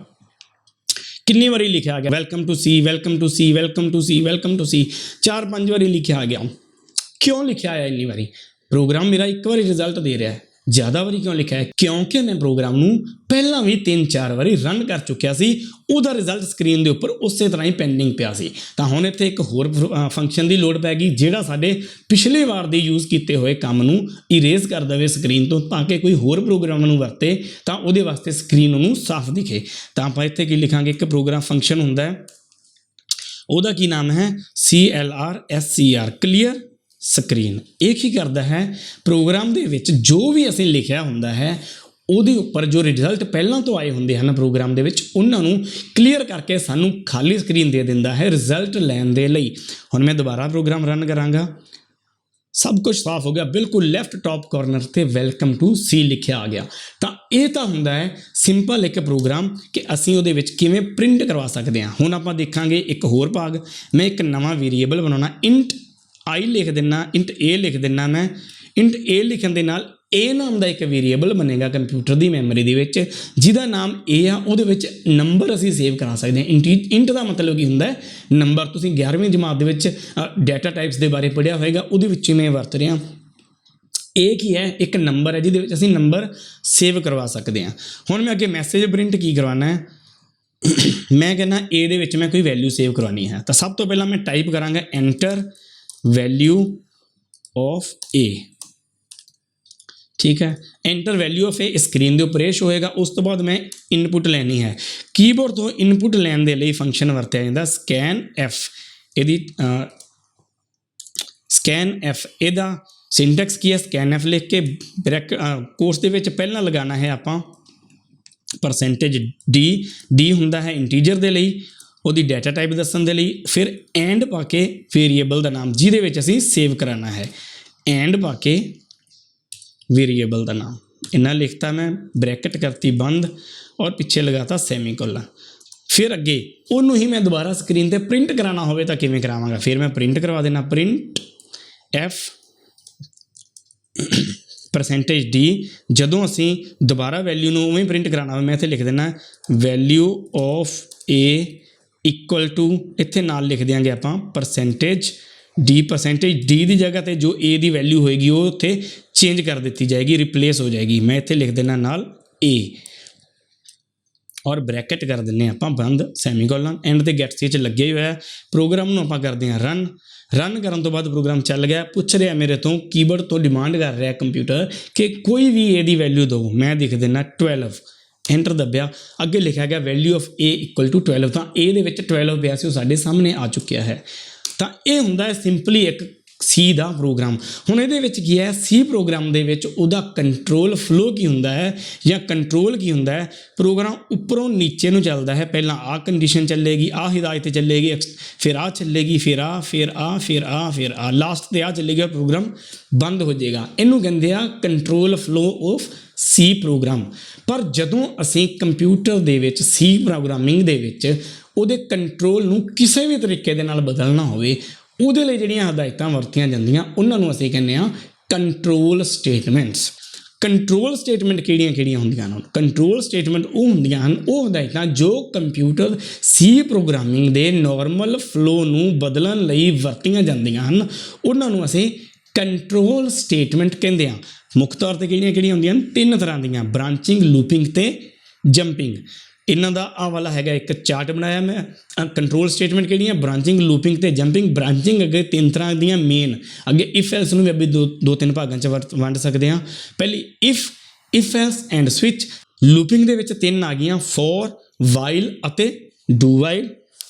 कितनी बारी लिखा गया welcome to C, welcome to C, welcome to C, welcome to C, 4-5 बारी लिखा गया। क्यों लिखा है इन्नी बारी? प्रोग्राम मेरा एक बारी रिजल्ट दे रहा है, ज़्यादा वारी क्यों लिखा है? क्योंकि मैं प्रोग्राम ਨੂੰ ਪਹਿਲਾਂ ਵੀ 3-4 ਵਾਰੀ ਰਨ ਕਰ ਚੁੱਕਿਆ ਸੀ, ਉਹਦਾ ਰਿਜ਼ਲਟ ਸਕਰੀਨ ਦੇ ਉੱਪਰ ਉਸੇ ਤਰ੍ਹਾਂ ਹੀ ਪੈਂਡਿੰਗ ਪਿਆ ਸੀ। ਤਾਂ ਹੁਣ ਇੱਥੇ ਇੱਕ ਹੋਰ ਫੰਕਸ਼ਨ ਦੀ ਲੋੜ ਪੈ ਗਈ ਜਿਹੜਾ ਸਾਡੇ ਪਿਛਲੇ ਵਾਰ ਦੇ ਯੂਜ਼ ਕੀਤੇ ਹੋਏ ਕੰਮ ਨੂੰ ਇਰੇਜ਼ ਕਰ ਦੇਵੇ ਸਕਰੀਨ ਤੋਂ, ਤਾਂ ਕਿ ਕੋਈ ਹੋਰ ਪ੍ਰੋਗਰਾਮ ਨੂੰ ਵਰਤੇ ਤਾਂ ਉਹਦੇ ਵਾਸਤੇ ਸਕਰੀਨ ਉਹਨੂੰ ਸਾਫ਼ ਦਿਖੇ। ਤਾਂ ਆਪਾਂ ਇੱਥੇ ਕੀ ਲਿਖਾਂਗੇ, ਇੱਕ ਪ੍ਰੋਗਰਾਮ ਫੰਕਸ਼ਨ ਹੁੰਦਾ ਹੈ, ਉਹਦਾ ਕੀ ਨਾਮ ਹੈ CLRSCR, ਕਲੀਅਰ ਸਕਰੀਨ। ਇਹ ਕੀ ਕਰਦਾ ਹੈ, ਪ੍ਰੋਗਰਾਮ ਦੇ ਵਿੱਚ ਜੋ ਵੀ ਅਸੀਂ ਲਿਖਿਆ ਹੁੰਦਾ ਹੈ ਉਹਦੇ ਉੱਪਰ ਜੋ ਰਿਜ਼ਲਟ ਪਹਿਲਾਂ ਤੋਂ ਆਏ ਹੁੰਦੇ ਹਨ ਪ੍ਰੋਗਰਾਮ ਦੇ ਵਿੱਚ, ਉਹਨਾਂ ਨੂੰ ਕਲੀਅਰ ਕਰਕੇ ਸਾਨੂੰ ਖਾਲੀ ਸਕਰੀਨ ਦੇ ਦਿੰਦਾ ਹੈ ਰਿਜ਼ਲਟ ਲੈਣ ਦੇ ਲਈ। ਹੁਣ ਮੈਂ ਦੁਬਾਰਾ ਪ੍ਰੋਗਰਾਮ ਰਨ ਕਰਾਂਗਾ, ਸਭ ਕੁਝ ਸਾਫ਼ ਹੋ ਗਿਆ, ਬਿਲਕੁਲ ਲੈਫਟ ਟਾਪ ਕਾਰਨਰ 'ਤੇ ਵੈਲਕਮ ਟੂ ਸੀ ਲਿਖਿਆ ਆ ਗਿਆ। ਤਾਂ ਇਹ ਤਾਂ ਹੁੰਦਾ ਹੈ ਸਿੰਪਲ ਇੱਕ ਪ੍ਰੋਗਰਾਮ ਕਿ ਅਸੀਂ ਉਹਦੇ ਵਿੱਚ ਕਿਵੇਂ ਪ੍ਰਿੰਟ ਕਰਵਾ ਸਕਦੇ ਹਾਂ। ਹੁਣ ਆਪਾਂ ਦੇਖਾਂਗੇ ਇੱਕ ਹੋਰ ਭਾਗ। ਮੈਂ ਇੱਕ ਨਵਾਂ ਵੇਰੀਏਬਲ ਬਣਾਉਣਾ, ਇੰਟ आई लिख देना, इंट ए लिख देना। मैं इंट ए लिखण दे नाल ए नाम का एक वेरीएबल बनेगा कंप्यूटर की मैमरी दे विच, जिहदा नाम ए आ, उहदे विच नंबर असीं सेव करा सकते हैं। इंट का मतलब की हुंदा है नंबर। तुसीं 11वीं जमात दे विच डाटा टाइप्स के बारे पढ़िया होएगा, उहदे विच मैं वरत रहा। ए की है, एक नंबर है जिहदे विच असीं नंबर सेव करवा सकते हैं। हुण मैं अगे मैसेज प्रिंट की करवाना है, मैं कहना ए दे विच मैं कोई वैल्यू सेव करवानी है। तो सब तो पहला मैं टाइप करांगा एंटर वैल्यू ऑफ ए, ठीक है। Enter value of A screen के उपर शो होएगा। उस तो बाद मैं इनपुट लैनी है, कीबोर्ड तो इनपुट लैन के लिए फंक्शन वरत्या जाता स्कैन एफ। यदि स्कैन एफ एदा सिंटैक्स की है, स्कैन एफ लिख के ब्रैक कोर्स के पहला लगाना है आपां %d, डी हुंदा है इंटीजर के लिए, ਉਹਦੀ ਡਾਟਾ ਟਾਈਪ ਦੱਸਣ ਦੇ ਲਈ, ਫਿਰ ਐਂਡ ਪਾ ਕੇ ਵੇਰੀਏਬਲ ਦਾ ਨਾਮ ਜਿਹਦੇ ਵਿੱਚ ਅਸੀਂ ਸੇਵ ਕਰਾਉਣਾ ਹੈ, ਐਂਡ ਪਾ ਕੇ ਵੇਰੀਏਬਲ ਦਾ ਨਾਮ ਇੰਨਾ ਲਿਖਤਾ ਮੈਂ, ਬ੍ਰੈਕਟ ਕਰਤੀ ਬੰਦ ਔਰ ਪਿੱਛੇ ਲਗਾਤਾ ਸੈਮੀਕੋਲਨ। ਫਿਰ ਅੱਗੇ ਉਹਨੂੰ ਹੀ ਮੈਂ ਦੁਬਾਰਾ ਸਕਰੀਨ 'ਤੇ ਪ੍ਰਿੰਟ ਕਰਾਉਣਾ ਹੋਵੇ ਤਾਂ ਕਿਵੇਂ ਕਰਾਵਾਂਗਾ, ਫਿਰ ਮੈਂ ਪ੍ਰਿੰਟ ਕਰਵਾ ਦੇਣਾ, ਪ੍ਰਿੰਟ ਐਫ %d। ਜਦੋਂ ਅਸੀਂ ਦੁਬਾਰਾ ਵੈਲਿਊ ਨੂੰ ਉਵੇਂ ਪ੍ਰਿੰਟ ਕਰਾਉਣਾ ਹੋਵੇ, ਮੈਂ ਇੱਥੇ ਲਿਖ ਦੇਣਾ value of A equal to, इत्थे नाल लिख देंगे आपां %d। %d की जगह पर जो ए की वैल्यू होएगी वो उत्थे चेंज कर दी जाएगी, रिप्लेस हो जाएगी। मैं इत्थे लिख देना नाल ए और ब्रैकेट कर दें आपां बंद सैमीकोलन। एंड ते गेट सी च लगे हुआ है। प्रोग्राम नूं आपां करते हैं रन। रन करन तो बाद प्रोग्राम चल गया। पुछ रहा मेरे तो कीबोर्ड तो डिमांड कर रहा कंप्यूटर कि कोई भी ए की वैल्यू दो। मैं लिख देना 12, एंटर दबिया, अगे लिखा गया value of A equal to 12। तो ए दे विच 12 पिया सी, साडे सामने आ चुकिया है। तो यह हुंदा है सिंपली एक सी का प्रोग्राम। हुण इहदे विच की है, सी प्रोग्राम दे विच उहदा कंट्रोल फ्लो की हुंदा है या कंट्रोल की हुंदा है। प्रोग्राम उपरों नीचे नूं चलदा है, पहला आ कंडीशन चलेगी, आ हिदायत चलेगी, फिर आ चलेगी, फिर आ, फिर आ, फिर आ, फिर आ, लास्ट ते आ चलेगी, प्रोग्राम बंद हो जाएगा। इनू कहंदे आ control flow of C program. पर जदों असीं कंप्यूटर दे विच सी प्रोग्रामिंग दे विच उहदे कंट्रोल नूं किसी भी तरीके दे नाल बदलना होवे, ਉਹਦੇ ਲਈ ਜਿਹੜੀਆਂ ਹਦਾਇਤਾਂ ਵਰਤੀਆਂ ਜਾਂਦੀਆਂ ਉਹਨਾਂ ਨੂੰ ਅਸੀਂ ਕਹਿੰਦੇ ਆ ਕੰਟਰੋਲ ਸਟੇਟਮੈਂਟਸ। ਕੰਟਰੋਲ ਸਟੇਟਮੈਂਟ ਕਿਹੜੀਆਂ ਹੁੰਦੀਆਂ ਹਨ? ਕੰਟਰੋਲ ਸਟੇਟਮੈਂਟ ਉਹ ਹੁੰਦੀਆਂ ਹਨ, ਉਹ ਹਦਾਇਤਾਂ ਜੋ ਕੰਪਿਊਟਰ ਸੀ ਪ੍ਰੋਗਰਾਮਿੰਗ ਦੇ ਨਾਰਮਲ ਫਲੋ ਨੂੰ ਬਦਲਣ ਲਈ ਵਰਤੀਆਂ ਜਾਂਦੀਆਂ ਹਨ, ਉਹਨਾਂ ਨੂੰ ਅਸੀਂ ਕੰਟਰੋਲ ਸਟੇਟਮੈਂਟ ਕਹਿੰਦੇ ਆ। ਮੁੱਖ ਤੌਰ 'ਤੇ ਕਿਹੜੀਆਂ ਹੁੰਦੀਆਂ ਹਨ? 3 ਤਰ੍ਹਾਂ ਦੀਆਂ, ਬ੍ਰਾਂਚਿੰਗ, ਲੂਪਿੰਗ ਤੇ ਜੰਪਿੰਗ। इन्हों का आ वाला है एक चार्ट बनाया मैं। कंट्रोल स्टेटमेंट कि ब्रांचिंग, लूपिंग ते जंपिंग। ब्रांचिंग अगे 3 तरह दी मेन, अगे इफ एल्स भी अभी दो तीन भागों च वंड सकते हैं। पहली if else and switch. Looping दे विच 3 आ गई, फॉर, वाइल अते डू वाइल।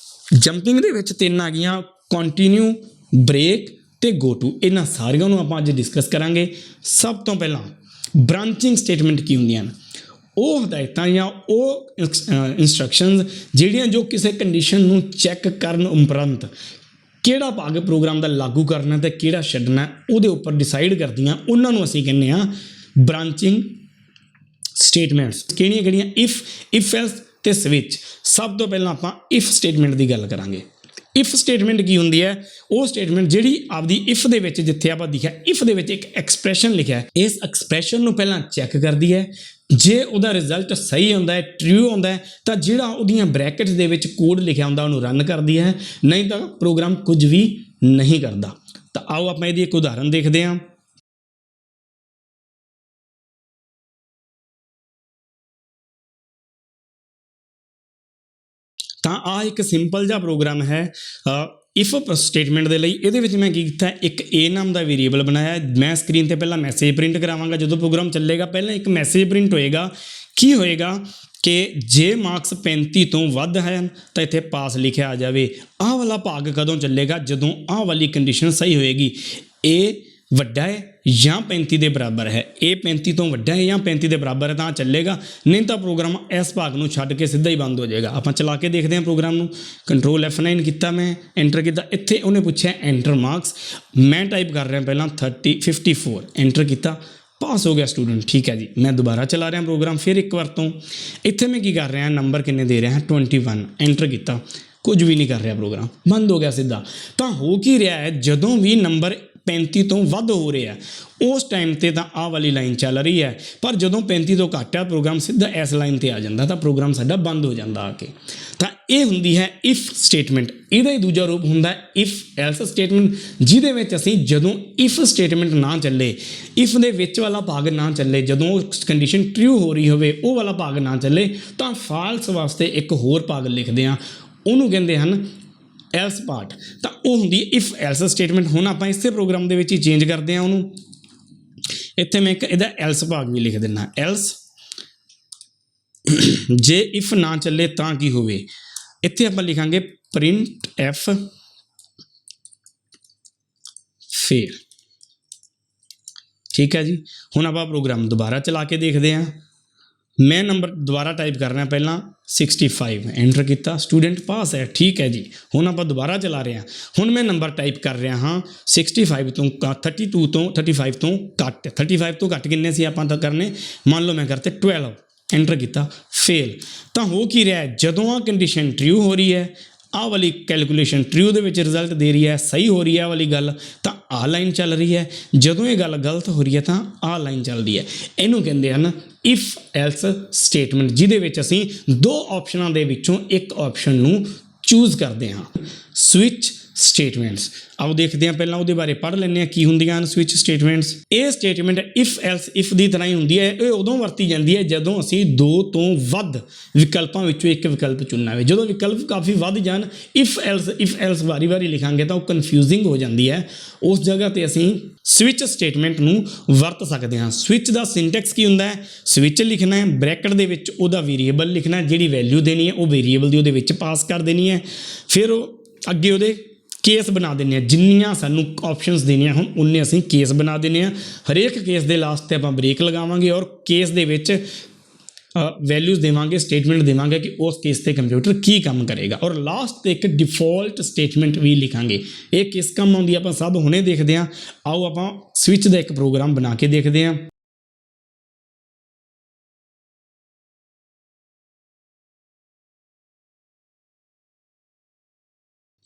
जंपिंग दे विच 3 आ गई, कॉन्टीन्यू, ब्रेक ते गो टू। इन्हां सारियां नूं आपां अज डिस्कस करांगे। सब तो पहला ब्रांचिंग स्टेटमेंट की हुंदियां ने? ਉਹ ਹਦਾਇਤਾਂ ਜਾਂ ਉਹ ਇੰਸਟਰਕਸ਼ਨਸ ਜਿਹੜੀਆਂ ਜੋ ਕਿਸੇ ਕੰਡੀਸ਼ਨ ਨੂੰ ਚੈੱਕ ਕਰਨ ਉਪਰੰਤ ਕਿਹੜਾ ਭਾਗ ਪ੍ਰੋਗਰਾਮ ਦਾ ਲਾਗੂ ਕਰਨਾ ਤੇ ਕਿਹੜਾ ਛੱਡਣਾ ਉਹਦੇ ਉੱਪਰ ਡਿਸਾਈਡ ਕਰਦੀਆਂ, ਉਹਨਾਂ ਨੂੰ ਅਸੀਂ ਕਹਿੰਦੇ ਆ ਬ੍ਰਾਂਚਿੰਗ ਸਟੇਟਮੈਂਟਸ। ਕਿਹੜੀਆਂ? ਇਫ ਐਲਸ ਤੇ ਸਵਿਚ। ਸਭ ਤੋਂ ਪਹਿਲਾਂ ਆਪਾਂ ਇਫ ਸਟੇਟਮੈਂਟ ਦੀ ਗੱਲ ਕਰਾਂਗੇ। ਇਫ ਸਟੇਟਮੈਂਟ ਕੀ ਹੁੰਦੀ ਹੈ? ਉਹ ਸਟੇਟਮੈਂਟ ਜਿਹੜੀ ਆਪਦੀ ਇਫ ਦੇ ਵਿੱਚ, ਜਿੱਥੇ ਆਪਾਂ ਲਿਖਿਆ ਇਫ ਦੇ ਵਿੱਚ ਇੱਕ ਐਕਸਪ੍ਰੈਸ਼ਨ ਲਿਖਿਆ ਹੈ, ਇਸ ਐਕਸਪ੍ਰੈਸ਼ਨ ਨੂੰ ਪਹਿਲਾਂ ਚੈੱਕ ਕਰਦੀ ਹੈ, ਜੇ ਉਹਦਾ ਰਿਜ਼ਲਟ ਸਹੀ ਹੁੰਦਾ ਹੈ, ਟਰੂ ਹੁੰਦਾ ਹੈ, ਤਾਂ ਜਿਹੜਾ ਉਹਦੀਆਂ ਬ੍ਰੈਕਟਸ ਦੇ ਵਿੱਚ ਕੋਡ ਲਿਖਿਆ ਹੁੰਦਾ ਉਹਨੂੰ ਰਨ ਕਰਦੀ ਹੈ, ਨਹੀਂ ਤਾਂ ਪ੍ਰੋਗਰਾਮ ਕੁਝ ਵੀ ਨਹੀਂ ਕਰਦਾ। ਤਾਂ ਆਓ ਆਪਾਂ ਇਹਦੀ ਇੱਕ ਉਦਾਹਰਨ ਦੇਖਦੇ ਹਾਂ। ਤਾਂ ਆ ਇੱਕ ਸਿੰਪਲ ਜਿਹਾ ਪ੍ਰੋਗਰਾਮ ਹੈ ਇਫ ਸਟੇਟਮੈਂਟ ਦੇ ਲਈ। ਇਹਦੇ ਵਿੱਚ ਮੈਂ ਕੀ ਕੀਤਾ, ਇੱਕ ਏ ਨਾਮ ਦਾ ਵੇਰੀਏਬਲ ਬਣਾਇਆ। ਮੈਂ ਸਕਰੀਨ ਤੇ ਪਹਿਲਾਂ ਮੈਸੇਜ ਪ੍ਰਿੰਟ ਕਰਾਵਾਂਗਾ। ਜਦੋਂ ਪ੍ਰੋਗਰਾਮ ਚੱਲੇਗਾ ਪਹਿਲਾਂ ਇੱਕ ਮੈਸੇਜ ਪ੍ਰਿੰਟ ਹੋਏਗਾ। ਕੀ ਹੋਏਗਾ ਕਿ ਜੇ ਮਾਰਕਸ 35 ਤੋਂ ਵੱਧ ਹਨ ਤਾਂ ਇੱਥੇ ਪਾਸ ਲਿਖਿਆ ਆ ਜਾਵੇ। ਆਹ ਵਾਲਾ ਭਾਗ ਕਦੋਂ ਚੱਲੇਗਾ, ਜਦੋਂ ਆਹ ਵਾਲੀ ਕੰਡੀਸ਼ਨ ਸਹੀ ਹੋਏਗੀ। ਏ ਵੱਡਾ ਹੈ ਜਾਂ 35 ਦੇ ਬਰਾਬਰ ਹੈ, ਇਹ 35 ਤੋਂ ਵੱਡਾ ਹੈ ਜਾਂ 35 ਦੇ ਬਰਾਬਰ ਹੈ ਤਾਂ ਚੱਲੇਗਾ, ਨਹੀਂ ਤਾਂ ਪ੍ਰੋਗਰਾਮ ਇਸ ਭਾਗ ਨੂੰ ਛੱਡ ਕੇ ਸਿੱਧਾ ਹੀ ਬੰਦ ਹੋ ਜਾਏਗਾ। ਆਪਾਂ ਚਲਾ ਕੇ ਦੇਖਦੇ ਹਾਂ ਪ੍ਰੋਗਰਾਮ ਨੂੰ। ਕੰਟਰੋਲ F9 ਕੀਤਾ, ਮੈਂ ਐਂਟਰ ਕੀਤਾ। ਇੱਥੇ ਉਹਨੇ ਪੁੱਛਿਆ ਐਂਟਰ ਮਾਰਕਸ, ਮੈਂ ਟਾਈਪ ਕਰ ਰਿਹਾ ਪਹਿਲਾਂ 54, ਐਂਟਰ ਕੀਤਾ, ਪਾਸ ਹੋ ਗਿਆ ਸਟੂਡੈਂਟ। ਠੀਕ ਹੈ ਜੀ, ਮੈਂ ਦੁਬਾਰਾ ਚਲਾ ਰਿਹਾ ਪ੍ਰੋਗਰਾਮ ਫਿਰ ਇੱਕ ਵਾਰ ਤੋਂ। ਇੱਥੇ ਮੈਂ ਕੀ ਕਰ ਰਿਹਾ, ਨੰਬਰ ਕਿੰਨੇ ਦੇ ਰਿਹਾ, 21, ਐਂਟਰ ਕੀਤਾ, ਕੁਝ ਵੀ ਨਹੀਂ ਕਰ ਰਿਹਾ, ਪ੍ਰੋਗਰਾਮ ਬੰਦ ਹੋ ਗਿਆ ਸਿੱਧਾ। ਤਾਂ ਹੋ ਕੀ ਰਿਹਾ ਹੈ, ਜਦੋਂ ਵੀ ਨੰਬਰ 35 ਤੋਂ ਵੱਧ ਹੋ ਰਿਹਾ ਉਸ ਟਾਈਮ 'ਤੇ ਤਾਂ ਆਹ ਵਾਲੀ ਲਾਈਨ ਚੱਲ ਰਹੀ ਹੈ, ਪਰ ਜਦੋਂ 35 ਤੋਂ ਘੱਟ ਆ ਪ੍ਰੋਗਰਾਮ ਸਿੱਧਾ ਇਸ ਲਾਈਨ 'ਤੇ ਆ ਜਾਂਦਾ, ਤਾਂ ਪ੍ਰੋਗਰਾਮ ਸਾਡਾ ਬੰਦ ਹੋ ਜਾਂਦਾ ਆ ਕੇ। ਤਾਂ ਇਹ ਹੁੰਦੀ ਹੈ ਇਫ ਸਟੇਟਮੈਂਟ। ਇਹਦਾ ਹੀ ਦੂਜਾ ਰੂਪ ਹੁੰਦਾ ਇਫ ਐਲਸ ਸਟੇਟਮੈਂਟ, ਜਿਹਦੇ ਵਿੱਚ ਅਸੀਂ ਜਦੋਂ ਇਫ ਸਟੇਟਮੈਂਟ ਨਾ ਚੱਲੇ, ਇਫ ਦੇ ਵਿੱਚ ਵਾਲਾ ਭਾਗ ਨਾ ਚੱਲੇ, ਜਦੋਂ ਕੰਡੀਸ਼ਨ ਟਰੂ ਹੋ ਰਹੀ ਹੋਵੇ ਉਹ ਵਾਲਾ ਭਾਗ ਨਾ ਚੱਲੇ, ਤਾਂ ਫਾਲਸ ਵਾਸਤੇ ਇੱਕ ਹੋਰ ਭਾਗ ਲਿਖਦੇ ਹਾਂ, ਉਹਨੂੰ ਕਹਿੰਦੇ ਹਨ ਐਲਸ ਪਾਰਟ। ਤਾਂ ਉਹ ਹੁੰਦੀ ਹੈ ਇਫ ਐਲਸ ਸਟੇਟਮੈਂਟ। ਹੁਣ ਆਪਾਂ ਇਸੇ ਪ੍ਰੋਗਰਾਮ ਦੇ ਵਿੱਚ ਹੀ ਚੇਂਜ ਕਰਦੇ ਹਾਂ ਉਹਨੂੰ। ਇੱਥੇ ਮੈਂ ਇੱਕ ਇਹਦਾ ਐਲਸ ਭਾਗ ਵੀ ਲਿਖ ਦਿੰਦਾ, ਐਲਸ ਜੇ ਇਫ ਨਾ ਚੱਲੇ ਤਾਂ ਕੀ ਹੋਵੇ। ਇੱਥੇ ਆਪਾਂ ਲਿਖਾਂਗੇ ਪ੍ਰਿੰਟ ਐਫ ਫੇਲ। ਠੀਕ ਹੈ ਜੀ, ਹੁਣ ਆਪਾਂ ਪ੍ਰੋਗਰਾਮ ਦੁਬਾਰਾ ਚਲਾ ਕੇ ਦੇਖਦੇ ਹਾਂ। ਮੈਂ ਨੰਬਰ ਦੁਬਾਰਾ ਟਾਈਪ ਕਰ ਰਿਹਾ ਪਹਿਲਾਂ 65, ਐਂਟਰ ਕੀਤਾ, ਸਟੂਡੈਂਟ ਪਾਸ ਹੈ। ਠੀਕ ਹੈ ਜੀ, ਹੁਣ ਆਪਾਂ ਦੁਬਾਰਾ ਚਲਾ ਰਹੇ ਹਾਂ। ਹੁਣ ਮੈਂ ਨੰਬਰ ਟਾਈਪ ਕਰ ਰਿਹਾ ਹਾਂ 65 ਤੋਂ 32 ਤੋਂ 35 ਤੋਂ ਘੱਟ। 35 ਤੋਂ ਘੱਟ ਕਿੰਨੇ ਸੀ ਆਪਾਂ ਤਾਂ ਕਰਨੇ, ਮੰਨ ਲਓ ਮੈਂ ਕਰਤੇ 12, ਐਂਟਰ ਕੀਤਾ, ਫੇਲ। ਤਾਂ ਹੋ ਕੀ ਰਿਹਾ, ਜਦੋਂ ਆਹ ਕੰਡੀਸ਼ਨ ਟਰੂ ਹੋ ਰਹੀ ਹੈ, ਆਹ ਵਾਲੀ ਕੈਲਕੂਲੇਸ਼ਨ ਟਰੂ ਦੇ ਵਿੱਚ ਰਿਜ਼ਲਟ ਦੇ ਰਹੀ ਹੈ, ਸਹੀ ਹੋ ਰਹੀ ਹੈ ਵਾਲੀ ਗੱਲ, ਤਾਂ ਆਹ ਲਾਈਨ ਚੱਲ ਰਹੀ ਹੈ। ਜਦੋਂ ਇਹ ਗੱਲ ਗਲਤ ਹੋ ਰਹੀ ਹੈ ਤਾਂ ਆਹ ਲਾਈਨ ਚੱਲਦੀ ਹੈ। ਇਹਨੂੰ ਕਹਿੰਦੇ ਹਨ ਇਫ ਐਲਸ ਸਟੇਟਮੈਂਟ, ਜਿਹਦੇ ਵਿੱਚ ਅਸੀਂ ਦੋ ਆਪਸ਼ਨਾਂ ਦੇ ਵਿੱਚੋਂ ਇੱਕ ਆਪਸ਼ਨ ਨੂੰ ਚੂਜ਼ ਕਰਦੇ ਹਾਂ। ਸਵਿਚ ਸਟੇਟਮੈਂਟਸ, ਆਓ ਦੇਖਦੇ ਹਾਂ, ਪਹਿਲਾਂ ਉਹਦੇ ਬਾਰੇ ਪੜ੍ਹ ਲੈਂਦੇ ਹਾਂ ਕੀ ਹੁੰਦੀਆਂ ਹਨ ਸਵਿਚ ਸਟੇਟਮੈਂਟਸ। ਇਹ ਸਟੇਟਮੈਂਟ ਇਫ ਐਲਸ ਇਫ ਦੀ ਤਰ੍ਹਾਂ ਹੀ ਹੁੰਦੀ ਹੈ। ਇਹ ਉਦੋਂ ਵਰਤੀ ਜਾਂਦੀ ਹੈ ਜਦੋਂ ਅਸੀਂ 2 ਤੋਂ ਵੱਧ ਵਿਕਲਪਾਂ ਵਿੱਚੋਂ ਇੱਕ ਵਿਕਲਪ ਚੁਣਨਾ ਹੋਵੇ। ਜਦੋਂ ਵਿਕਲਪ ਕਾਫੀ ਵੱਧ ਜਾਣ, ਇਫ ਐਲਸ ਵਾਰੀ ਲਿਖਾਂਗੇ ਤਾਂ ਉਹ ਕਨਫਿਊਜ਼ਿੰਗ ਹੋ ਜਾਂਦੀ ਹੈ। ਉਸ ਜਗ੍ਹਾ 'ਤੇ ਅਸੀਂ ਸਵਿਚ ਸਟੇਟਮੈਂਟ ਨੂੰ ਵਰਤ ਸਕਦੇ ਹਾਂ। ਸਵਿਚ ਦਾ ਸਿੰਟੈਕਸ ਕੀ ਹੁੰਦਾ ਹੈ, ਸਵਿਚ ਲਿਖਣਾ ਹੈ, ਬ੍ਰੈਕਟ ਦੇ ਵਿੱਚ ਉਹਦਾ ਵੇਰੀਏਬਲ ਲਿਖਣਾ, ਜਿਹੜੀ ਵੈਲਿਊ ਦੇਣੀ ਹੈ ਉਹ ਵੇਰੀਏਬਲ ਦੀ ਉਹਦੇ ਵਿੱਚ ਪਾਸ ਕਰ ਦੇਣੀ ਹੈ। ਫਿਰ ਉਹ ਅੱਗੇ ਉਹਦੇ ਕੇਸ ਬਣਾ ਦਿੰਦੇ ਹਾਂ, ਜਿੰਨੀਆਂ ਸਾਨੂੰ ਆਪਸ਼ਨਸ ਦੇਣੀਆਂ ਹੁਣ ਉਨੇ ਅਸੀਂ ਕੇਸ ਬਣਾ ਦਿੰਦੇ ਹਾਂ। ਹਰੇਕ ਕੇਸ ਦੇ ਲਾਸਟ 'ਤੇ ਆਪਾਂ ਬ੍ਰੇਕ ਲਗਾਵਾਂਗੇ ਔਰ ਕੇਸ ਦੇ ਵਿੱਚ ਵੈਲਿਊਜ਼ ਦੇਵਾਂਗੇ, ਸਟੇਟਮੈਂਟ ਦੇਵਾਂਗੇ ਕਿ ਉਸ ਕੇਸ 'ਤੇ ਕੰਪਿਊਟਰ ਕੀ ਕੰਮ ਕਰੇਗਾ, ਔਰ ਲਾਸਟ 'ਤੇ ਇੱਕ ਡਿਫੋਲਟ ਸਟੇਟਮੈਂਟ ਵੀ ਲਿਖਾਂਗੇ। ਇਹ ਕਿਸ ਕੰਮ ਆਉਂਦੀ ਆਪਾਂ ਸਭ ਹੁਣੇ ਦੇਖਦੇ ਹਾਂ। ਆਓ ਆਪਾਂ ਸਵਿਚ ਦਾ ਇੱਕ ਪ੍ਰੋਗਰਾਮ ਬਣਾ ਕੇ ਦੇਖਦੇ ਹਾਂ।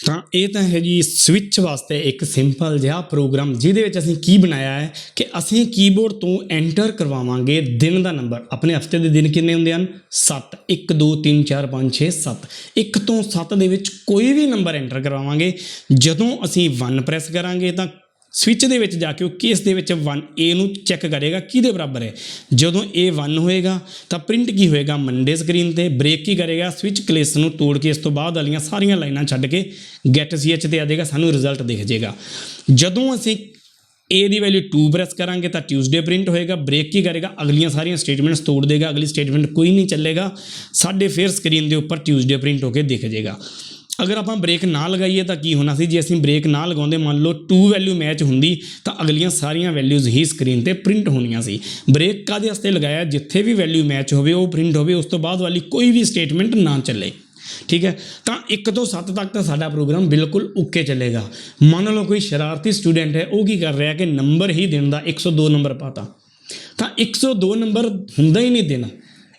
ਤਾਂ ਇਹ ਤਾਂ ਹੈ ਜੀ ਸਵਿਚ ਵਾਸਤੇ ਇੱਕ ਸਿੰਪਲ ਜਿਹਾ ਪ੍ਰੋਗਰਾਮ, ਜਿਹਦੇ ਵਿੱਚ ਅਸੀਂ ਕੀ ਬਣਾਇਆ ਹੈ ਕਿ ਅਸੀਂ ਕੀਬੋਰਡ ਤੋਂ ਐਂਟਰ ਕਰਵਾਵਾਂਗੇ ਦਿਨ ਦਾ ਨੰਬਰ। ਆਪਣੇ ਹਫਤੇ ਦੇ ਦਿਨ ਕਿੰਨੇ ਹੁੰਦੇ ਹਨ, 7, 1 2 3 4 5 6 7। 1 ਤੋਂ 7 ਦੇ ਵਿੱਚ ਕੋਈ ਵੀ ਨੰਬਰ ਐਂਟਰ ਕਰਵਾਵਾਂਗੇ। ਜਦੋਂ ਅਸੀਂ 1 ਪ੍ਰੈਸ ਕਰਾਂਗੇ ਤਾਂ ਸਵਿਚ ਦੇ ਵਿੱਚ ਜਾ ਕੇ ਉਹ ਕੇਸ ਦੇ ਵਿੱਚ 1A ਨੂੰ ਚੈੱਕ ਕਰੇਗਾ ਕਿਹਦੇ ਬਰਾਬਰ ਹੈ। ਜਦੋਂ ਇਹ 1 ਹੋਏਗਾ ਤਾਂ ਪ੍ਰਿੰਟ ਕੀ ਹੋਏਗਾ, ਮੰਡੇ ਸਕਰੀਨ 'ਤੇ। ਬ੍ਰੇਕ ਕੀ ਕਰੇਗਾ, ਸਵਿਚ ਕੇਸ ਨੂੰ ਤੋੜ ਕੇ ਇਸ ਤੋਂ ਬਾਅਦ ਵਾਲੀਆਂ ਸਾਰੀਆਂ ਲਾਈਨਾਂ ਛੱਡ ਕੇ ਗੈਟ CH 'ਤੇ ਆ ਜਾਏਗਾ, ਸਾਨੂੰ ਰਿਜ਼ਲਟ ਦਿਖ ਜਾਏਗਾ। ਜਦੋਂ ਅਸੀਂ A ਦੀ ਵੈਲਿਊ 2 ਪ੍ਰੈਸ ਕਰਾਂਗੇ ਤਾਂ ਟਿਊਜ਼ਡੇ ਪ੍ਰਿੰਟ ਹੋਏਗਾ। ਬ੍ਰੇਕ ਕੀ ਕਰੇਗਾ, ਅਗਲੀਆਂ ਸਾਰੀਆਂ ਸਟੇਟਮੈਂਟਸ ਤੋੜ ਦੇਗਾ, ਅਗਲੀ ਸਟੇਟਮੈਂਟ ਕੋਈ ਨਹੀਂ ਚੱਲੇਗਾ, ਸਾਡੇ ਫਿਰ ਸਕਰੀਨ ਦੇ ਉੱਪਰ ਟਿਊਜ਼ਡੇ ਪ੍ਰਿੰਟ ਹੋ ਕੇ ਦਿਖ ਜਾਏਗਾ। ਅਗਰ ਆਪਾਂ ਬ੍ਰੇਕ ਨਾ ਲਗਾਈਏ ਤਾਂ ਕੀ ਹੋਣਾ ਸੀ, ਜੇ ਅਸੀਂ ਬ੍ਰੇਕ ਨਾ ਲਗਾਉਂਦੇ, ਮੰਨ ਲਓ 2 ਵੈਲਿਊ ਮੈਚ ਹੁੰਦੀ ਤਾਂ ਅਗਲੀਆਂ ਸਾਰੀਆਂ ਵੈਲਿਊਜ਼ ਹੀ ਸਕਰੀਨ 'ਤੇ ਪ੍ਰਿੰਟ ਹੋਣੀਆਂ ਸੀ। ਬ੍ਰੇਕ ਕਾਹਦੇ ਵਾਸਤੇ ਲਗਾਇਆ, ਜਿੱਥੇ ਵੀ ਵੈਲਿਊ ਮੈਚ ਹੋਵੇ ਉਹ ਪ੍ਰਿੰਟ ਹੋਵੇ, ਉਸ ਤੋਂ ਬਾਅਦ ਵਾਲੀ ਕੋਈ ਵੀ ਸਟੇਟਮੈਂਟ ਨਾ ਚੱਲੇ। ਠੀਕ ਹੈ, ਤਾਂ 1 ਤੋਂ 7 ਤੱਕ ਤਾਂ ਸਾਡਾ ਪ੍ਰੋਗਰਾਮ ਬਿਲਕੁਲ ਓਕੇ ਚੱਲੇਗਾ। ਮੰਨ ਲਓ ਕੋਈ ਸ਼ਰਾਰਤੀ ਸਟੂਡੈਂਟ ਹੈ, ਉਹ ਕੀ ਕਰ ਰਿਹਾ ਕਿ ਨੰਬਰ ਹੀ ਦਿਨ ਦਾ 102 ਨੰਬਰ ਪਾਤਾ, ਤਾਂ 102 ਨੰਬਰ ਹੁੰਦਾ ਹੀ ਨਹੀਂ ਦਿਨ,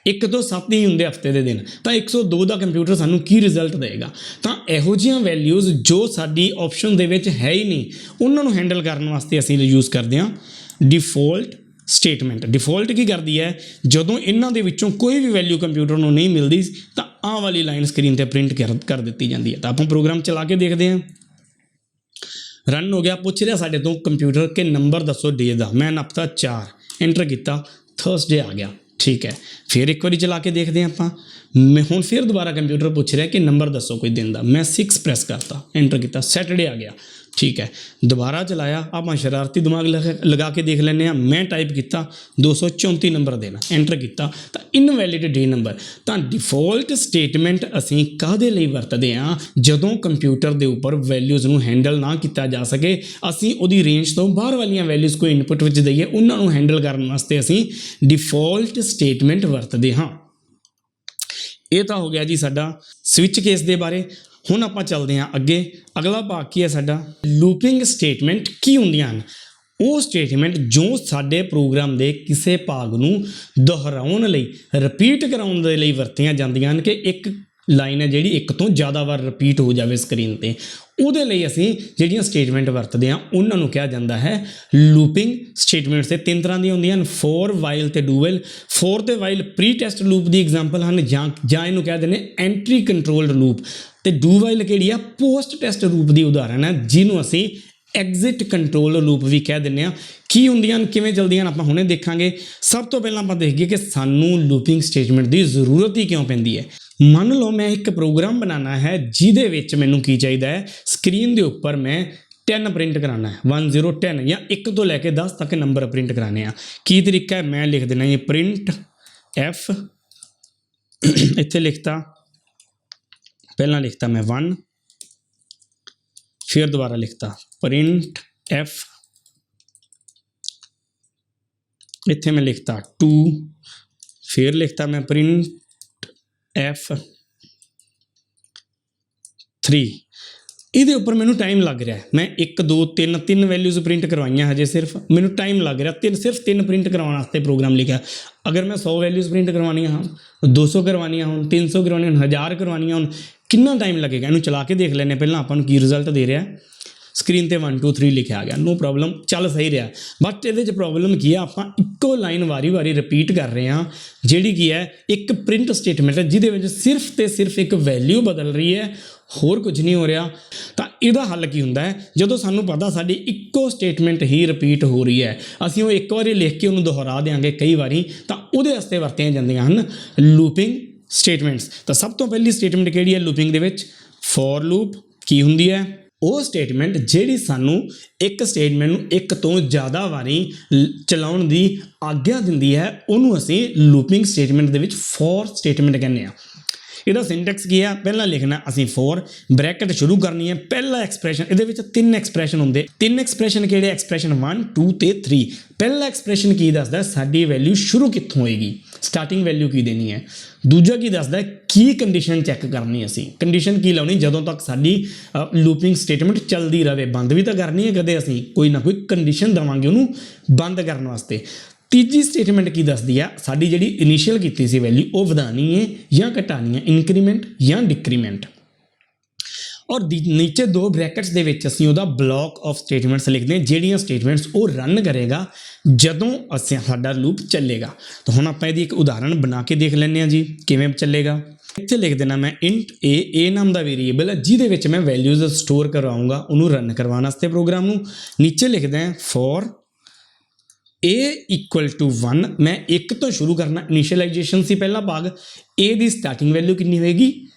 1 ਤੋਂ 7 ਹੀ ਹੁੰਦੇ ਹਫਤੇ ਦੇ ਦਿਨ, ਤਾਂ 102 ਦਾ ਕੰਪਿਊਟਰ ਸਾਨੂੰ ਕੀ ਰਿਜ਼ਲਟ ਦੇਗਾ। ਤਾਂ ਇਹੋ ਜਿਹੀਆਂ ਵੈਲਿਊਜ਼ ਜੋ ਸਾਡੀ ਆਪਸ਼ਨ ਦੇ ਵਿੱਚ ਹੈ ਹੀ ਨਹੀਂ, ਉਹਨਾਂ ਨੂੰ ਹੈਂਡਲ ਕਰਨ ਵਾਸਤੇ ਅਸੀਂ ਯੂਜ਼ ਕਰਦੇ ਹਾਂ ਡਿਫੋਲਟ ਸਟੇਟਮੈਂਟ ਡਿਫਾਲਟ ਕੀ ਕਰਦੀ ਹੈ, ਜਦੋਂ ਇਹਨਾਂ ਦੇ ਵਿੱਚੋਂ ਕੋਈ ਵੀ ਵੈਲਿਊ ਕੰਪਿਊਟਰ ਨੂੰ ਨਹੀਂ ਮਿਲਦੀ ਤਾਂ ਆਹ ਵਾਲੀ ਲਾਈਨ ਸਕਰੀਨ ਤੇ ਪ੍ਰਿੰਟ ਕਰ ਦਿੱਤੀ ਜਾਂਦੀ ਹੈ। ਤਾਂ ਆਪਾਂ ਪ੍ਰੋਗਰਾਮ ਚਲਾ ਕੇ ਦੇਖਦੇ ਹਾਂ। ਰਨ ਹੋ ਗਿਆ, ਪੁੱਛ ਰਿਹਾ ਸਾਡੇ ਤੋਂ ਕੰਪਿਊਟਰ ਕਿ ਨੰਬਰ ਦੱਸੋ ਡੇ ਦਾ। ਮੈਂ ਨੱਪਤਾ 4, ਐਂਟਰ ਕੀਤਾ, ਥਰਸਡੇ ਆ ਗਿਆ। ਠੀਕ ਹੈ, ਫਿਰ ਇੱਕ ਵਾਰੀ ਚਲਾ ਕੇ ਦੇਖਦੇ ਹਾਂ ਆਪਾਂ। ਮੈਂ ਹੁਣ ਫਿਰ ਦੁਬਾਰਾ ਕੰਪਿਊਟਰ ਪੁੱਛ ਰਿਹਾ ਕਿ ਨੰਬਰ ਦੱਸੋ ਕੋਈ ਦਿਨ ਦਾ। ਮੈਂ 6 ਪ੍ਰੈਸ ਕਰਤਾ, ਐਂਟਰ ਕੀਤਾ, ਸੈਟਰਡੇ ਆ ਗਿਆ। ਠੀਕ ਹੈ, ਦੁਬਾਰਾ ਚਲਾਇਆ। ਆਪਾਂ ਸ਼ਰਾਰਤੀ ਦਿਮਾਗ ਲਗਾ ਕੇ ਦੇਖ ਲੈਂਦੇ ਹਾਂ। ਮੈਂ ਟਾਈਪ ਕੀਤਾ 234 ਨੰਬਰ ਦੇਣਾ, ਐਂਟਰ ਕੀਤਾ ਤਾਂ ਇਨਵੈਲਿਡ ਡੇ ਨੰਬਰ। ਤਾਂ ਡਿਫਾਲਟ ਸਟੇਟਮੈਂਟ ਅਸੀਂ ਕਾਹਦੇ ਲਈ ਵਰਤਦੇ ਹਾਂ, ਜਦੋਂ ਕੰਪਿਊਟਰ ਦੇ ਉੱਪਰ ਵੈਲਿਊਜ਼ ਨੂੰ ਹੈਂਡਲ ਨਾ ਕੀਤਾ ਜਾ ਸਕੇ, ਅਸੀਂ ਉਹਦੀ ਰੇਂਜ ਤੋਂ ਬਾਹਰ ਵਾਲੀਆਂ ਵੈਲਿਊਜ਼ ਕੋਈ ਇਨਪੁਟ ਵਿੱਚ ਦਈਏ, ਉਹਨਾਂ ਨੂੰ ਹੈਂਡਲ ਕਰਨ ਵਾਸਤੇ ਅਸੀਂ ਡਿਫਾਲਟ ਸਟੇਟਮੈਂਟ ਵਰਤਦੇ ਹਾਂ। ਇਹ ਤਾਂ ਹੋ ਗਿਆ ਜੀ ਸਾਡਾ ਸਵਿਚ ਕੇਸ ਦੇ ਬਾਰੇ। ਹੁਣ ਆਪਾਂ ਚੱਲਦੇ ਹਾਂ ਅੱਗੇ। ਅਗਲਾ ਭਾਗ ਕੀ ਹੈ ਸਾਡਾ, ਲੂਪਿੰਗ ਸਟੇਟਮੈਂਟ ਕੀ ਹੁੰਦੀਆਂ ਹਨ। ਉਹ ਸਟੇਟਮੈਂਟ ਜੋ ਸਾਡੇ ਪ੍ਰੋਗਰਾਮ ਦੇ ਕਿਸੇ ਭਾਗ ਨੂੰ ਦੁਹਰਾਉਣ ਲਈ, ਰਿਪੀਟ ਕਰਾਉਣ ਦੇ ਲਈ ਵਰਤੀਆਂ ਜਾਂਦੀਆਂ ਹਨ, ਕਿ ਇੱਕ ਲਾਈਨ ਹੈ ਜਿਹੜੀ ਇੱਕ ਤੋਂ ਜ਼ਿਆਦਾ ਵਾਰ ਰਿਪੀਟ ਹੋ ਜਾਵੇ ਸਕਰੀਨ 'ਤੇ। ਉਹਦੇ ਲਈ ਅਸੀਂ ਜਿਹੜੀਆਂ ਸਟੇਟਮੈਂਟ ਵਰਤਦੇ ਹਾਂ ਉਹਨਾਂ ਨੂੰ ਕਿਹਾ ਜਾਂਦਾ ਹੈ ਲੂਪਿੰਗ ਸਟੇਟਮੈਂਟਸ। ਤੇ 3 ਤਰ੍ਹਾਂ ਦੀਆਂ ਹੁੰਦੀਆਂ ਹਨ, ਫੋਰ, ਵਾਈਲ ਤੇ ਡੂ ਵਾਈਲ। ਫੋਰ ਤੇ ਵਾਈਲ ਪ੍ਰੀ ਟੈਸਟ ਲੂਪ ਦੀ ਐਗਜ਼ਾਮਪਲ ਹਨ, ਜਾਂ ਇਹਨੂੰ ਕਹਿ ਦਿੰਦੇ ਐਂਟਰੀ ਕੰਟਰੋਲਡ ਲੂਪ। ਤੇ ਡੂ ਵਾਈਲ ਕਿਹੜੀ ਆ, ਪੋਸਟ ਟੈਸਟ ਲੂਪ ਦੀ ਉਦਾਹਰਨ ਹੈ, ਜਿਹਨੂੰ ਅਸੀਂ ਐਗਜ਼ਿਟ ਕੰਟਰੋਲ ਲੂਪ ਵੀ ਕਹਿ ਦਿੰਦੇ ਹਾਂ। ਕੀ ਹੁੰਦੀਆਂ ਹਨ, ਕਿਵੇਂ ਚੱਲਦੀਆਂ ਹਨ, ਆਪਾਂ ਹੁਣੇ ਦੇਖਾਂਗੇ। ਸਭ ਤੋਂ ਪਹਿਲਾਂ ਆਪਾਂ ਦੇਖੀਏ ਕਿ ਸਾਨੂੰ ਲੂਪਿੰਗ ਸਟੇਟਮੈਂਟ ਦੀ ਜ਼ਰੂਰਤ ਹੀ ਕਿਉਂ ਪੈਂਦੀ ਹੈ। ਮੰਨ ਲਓ ਮੈਂ ਇੱਕ ਪ੍ਰੋਗਰਾਮ ਬਣਾਉਣਾ ਹੈ ਜਿਹਦੇ ਵਿੱਚ ਮੈਨੂੰ ਕੀ ਚਾਹੀਦਾ ਹੈ, ਸਕਰੀਨ ਦੇ ਉੱਪਰ ਮੈਂ 10 ਪ੍ਰਿੰਟ ਕਰਾਉਣਾ ਹੈ, 1 0 10 ਜਾਂ 1 ਤੋਂ ਲੈ ਕੇ 10 ਤੱਕ ਨੰਬਰ ਪ੍ਰਿੰਟ ਕਰਾਉਣੇ ਆ। ਕੀ ਤਰੀਕਾ ਹੈ, ਮੈਂ ਲਿਖ ਦੇਣਾ ਇਹ ਪ੍ਰਿੰਟ ਐਫ, ਇੱਥੇ ਲਿਖਤਾ, ਪਹਿਲਾਂ ਲਿਖਤਾ ਮੈਂ 1, ਫਿਰ ਦੁਬਾਰਾ ਲਿਖਤਾ ਪ੍ਰਿੰਟ ਐਫ, ਇੱਥੇ ਮੈਂ ਲਿਖਤਾ 2, ਫਿਰ ਲਿਖਤਾ ਮੈਂ ਪ੍ਰਿੰਟ ਐਫ 3। ਇਹਦੇ ਉੱਪਰ ਮੈਨੂੰ ਟਾਈਮ ਲੱਗ ਰਿਹਾ, ਮੈਂ 1 2 3 ਵੈਲਿਊਜ਼ ਪ੍ਰਿੰਟ ਕਰਵਾਈਆਂ, ਹਜੇ ਸਿਰਫ ਮੈਨੂੰ ਟਾਈਮ ਲੱਗ ਰਿਹਾ ਸਿਰਫ 3 ਪ੍ਰਿੰਟ ਕਰਵਾਉਣ ਵਾਸਤੇ ਪ੍ਰੋਗਰਾਮ ਲਿਖਿਆ। ਅਗਰ ਮੈਂ 100 ਵੈਲਿਊਜ਼ ਪ੍ਰਿੰਟ ਕਰਵਾਉਣੀਆਂ ਹੋਣ, 200 ਕਰਵਾਉਣੀਆਂ ਹੋਣ, 300 ਕਰਵਾਉਣੀਆਂ ਹੋਣ, 1000 ਕਰਵਾਉਣੀਆਂ ਹੋਣ, ਕਿੰਨਾ ਟਾਈਮ ਲੱਗੇਗਾ। ਇਹਨੂੰ ਚਲਾ ਕੇ ਦੇਖ ਲੈਂਦੇ ਪਹਿਲਾਂ ਆਪਾਂ ਨੂੰ ਕੀ ਰਿਜ਼ਲਟ ਦੇ ਰਿਹਾ। ਸਕਰੀਨ 'ਤੇ 1 2 3 ਲਿਖਿਆ ਆ ਗਿਆ, ਨੋ ਪ੍ਰੋਬਲਮ, ਚੱਲ ਸਹੀ ਰਿਹਾ। ਬਟ ਇਹਦੇ 'ਚ ਪ੍ਰੋਬਲਮ ਕੀ ਆ, ਆਪਾਂ ਇੱਕੋ ਲਾਈਨ ਵਾਰੀ ਰਿਪੀਟ ਕਰ ਰਹੇ ਹਾਂ, ਜਿਹੜੀ ਕੀ ਹੈ ਇੱਕ ਪ੍ਰਿੰਟ ਸਟੇਟਮੈਂਟ ਹੈ, ਜਿਹਦੇ ਵਿੱਚ ਸਿਰਫ ਤੇ ਸਿਰਫ ਇੱਕ ਵੈਲਿਊ ਬਦਲ ਰਹੀ ਹੈ, ਹੋਰ ਕੁਝ ਨਹੀਂ ਹੋ ਰਿਹਾ। ਤਾਂ ਇਹਦਾ ਹੱਲ ਕੀ ਹੁੰਦਾ ਹੈ, ਜਦੋਂ ਸਾਨੂੰ ਪਤਾ ਸਾਡੀ ਇੱਕੋ ਸਟੇਟਮੈਂਟ ਹੀ ਰਿਪੀਟ ਹੋ ਰਹੀ ਹੈ, ਅਸੀਂ ਉਹ ਇੱਕ ਵਾਰੀ ਲਿਖ ਕੇ ਉਹਨੂੰ ਦੁਹਰਾ ਦਿਆਂਗੇ ਕਈ ਵਾਰੀ, ਤਾਂ ਉਹਦੇ ਵਾਸਤੇ ਵਰਤੀਆਂ ਜਾਂਦੀਆਂ ਹਨ ਲੂਪਿੰਗ ਸਟੇਟਮੈਂਟਸ। ਤਾਂ ਸਭ ਤੋਂ ਪਹਿਲੀ ਸਟੇਟਮੈਂਟ ਕਿਹੜੀ ਹੈ ਲੂਪਿੰਗ ਦੇ ਵਿੱਚ, ਫੋਰ ਲੂਪ। ਕੀ ਹੁੰਦੀ ਹੈ, ਉਹ ਸਟੇਟਮੈਂਟ ਜਿਹੜੀ ਸਾਨੂੰ ਇੱਕ ਸਟੇਟਮੈਂਟ ਨੂੰ ਇੱਕ ਤੋਂ ਜ਼ਿਆਦਾ ਵਾਰੀ ਚਲਾਉਣ ਦੀ ਆਗਿਆ ਦਿੰਦੀ ਹੈ, ਉਹਨੂੰ ਅਸੀਂ ਲੂਪਿੰਗ ਸਟੇਟਮੈਂਟ ਦੇ ਵਿੱਚ ਫੋਰ ਸਟੇਟਮੈਂਟ ਕਹਿੰਦੇ ਹਾਂ। ਇਹਦਾ ਸਿੰਟੈਕਸ ਕੀ ਹੈ, ਪਹਿਲਾਂ ਲਿਖਣਾ ਅਸੀਂ ਫੋਰ, ਬ੍ਰੈਕਟ ਸ਼ੁਰੂ ਕਰਨੀ ਹੈ, ਪਹਿਲਾ ਐਕਸਪ੍ਰੈਸ਼ਨ। ਇਹਦੇ ਵਿੱਚ 3 ਐਕਸਪ੍ਰੈਸ਼ਨ ਹੁੰਦੇ, 3 ਐਕਸਪ੍ਰੈਸ਼ਨ ਕਿਹੜੇ, ਐਕਸਪ੍ਰੈਸ਼ਨ 1 2 ਤੇ 3। ਪਹਿਲਾ ਐਕਸਪ੍ਰੈਸ਼ਨ ਕੀ ਦੱਸਦਾ, ਸਾਡੀ ਵੈਲਿਊ ਸ਼ੁਰੂ ਕਿੱਥੋਂ ਹੋਏਗੀ, ਸਟਾਰਟਿੰਗ ਵੈਲਿਊ ਕੀ ਦੇਣੀ ਹੈ। ਦੂਜਾ ਕੀ ਦੱਸਦਾ, ਕੀ ਕੰਡੀਸ਼ਨ ਚੈੱਕ ਕਰਨੀ, ਅਸੀਂ ਕੰਡੀਸ਼ਨ ਕੀ ਲਾਉਣੀ ਜਦੋਂ ਤੱਕ ਸਾਡੀ ਲੂਪਿੰਗ ਸਟੇਟਮੈਂਟ ਚੱਲਦੀ ਰਹੇ। ਬੰਦ ਵੀ ਤਾਂ ਕਰਨੀ ਹੈ ਕਦੇ, ਅਸੀਂ ਕੋਈ ਨਾ ਕੋਈ ਕੰਡੀਸ਼ਨ ਦੇਵਾਂਗੇ ਉਹਨੂੰ ਬੰਦ ਕਰਨ ਵਾਸਤੇ। ਤੀਜੀ ਸਟੇਟਮੈਂਟ ਕੀ ਦੱਸਦੀ ਆ, ਸਾਡੀ ਜਿਹੜੀ ਇਨੀਸ਼ੀਅਲ ਕੀਤੀ ਸੀ ਵੈਲਿਊ ਉਹ ਵਧਾਉਣੀ ਹੈ ਜਾਂ ਘਟਾਉਣੀ ਹੈ, ਇਨਕਰੀਮੈਂਟ ਜਾਂ ਡਿਕਰੀਮੈਂਟ। ਔਰ ਨੀਚੇ 2 ਬ੍ਰੈਕਟਸ ਦੇ ਵਿੱਚ ਅਸੀਂ ਉਹਦਾ ਬਲੌਕ ਆਫ ਸਟੇਟਮੈਂਟਸ ਲਿਖਦੇ ਹਾਂ, ਜਿਹੜੀਆਂ ਸਟੇਟਮੈਂਟਸ ਉਹ ਰਨ ਕਰੇਗਾ ਜਦੋਂ ਸਾਡਾ ਲੂਪ ਚੱਲੇਗਾ। ਤਾਂ ਹੁਣ ਆਪਾਂ ਇਹਦੀ ਇੱਕ ਉਦਾਹਰਣ ਬਣਾ ਕੇ ਦੇਖ ਲੈਂਦੇ ਹਾਂ ਜੀ, ਕਿਵੇਂ ਚੱਲੇਗਾ। ਇੱਥੇ ਲਿਖ ਦੇਣਾ ਮੈਂ ਇੰਟ a ਨਾਮ ਦਾ ਵੇਰੀਏਬਲ ਹੈ, ਜਿਹਦੇ ਵਿੱਚ ਮੈਂ ਵੈਲਿਊਜ਼ ਸਟੋਰ ਕਰਵਾਉਂਗਾ ਉਹਨੂੰ ਰਨ ਕਰਵਾਉਣ ਵਾਸਤੇ ਪ੍ਰੋਗਰਾਮ ਨੂੰ। ਨੀਚੇ ਲਿਖਦੇ ਹਾਂ ਫੋਰ a = 1, ਮੈਂ 1 ਤੋਂ ਸ਼ੁਰੂ ਕਰਨਾ, ਇਨੀਸ਼ੀਅਲਾਈਜੇਸ਼ਨ ਸੀ ਪਹਿਲਾ ਭਾਗ। a ਦੀ ਸਟਾਰਟਿੰਗ ਵੈਲਿਊ ਕਿੰਨੀ ਹੋਏਗੀ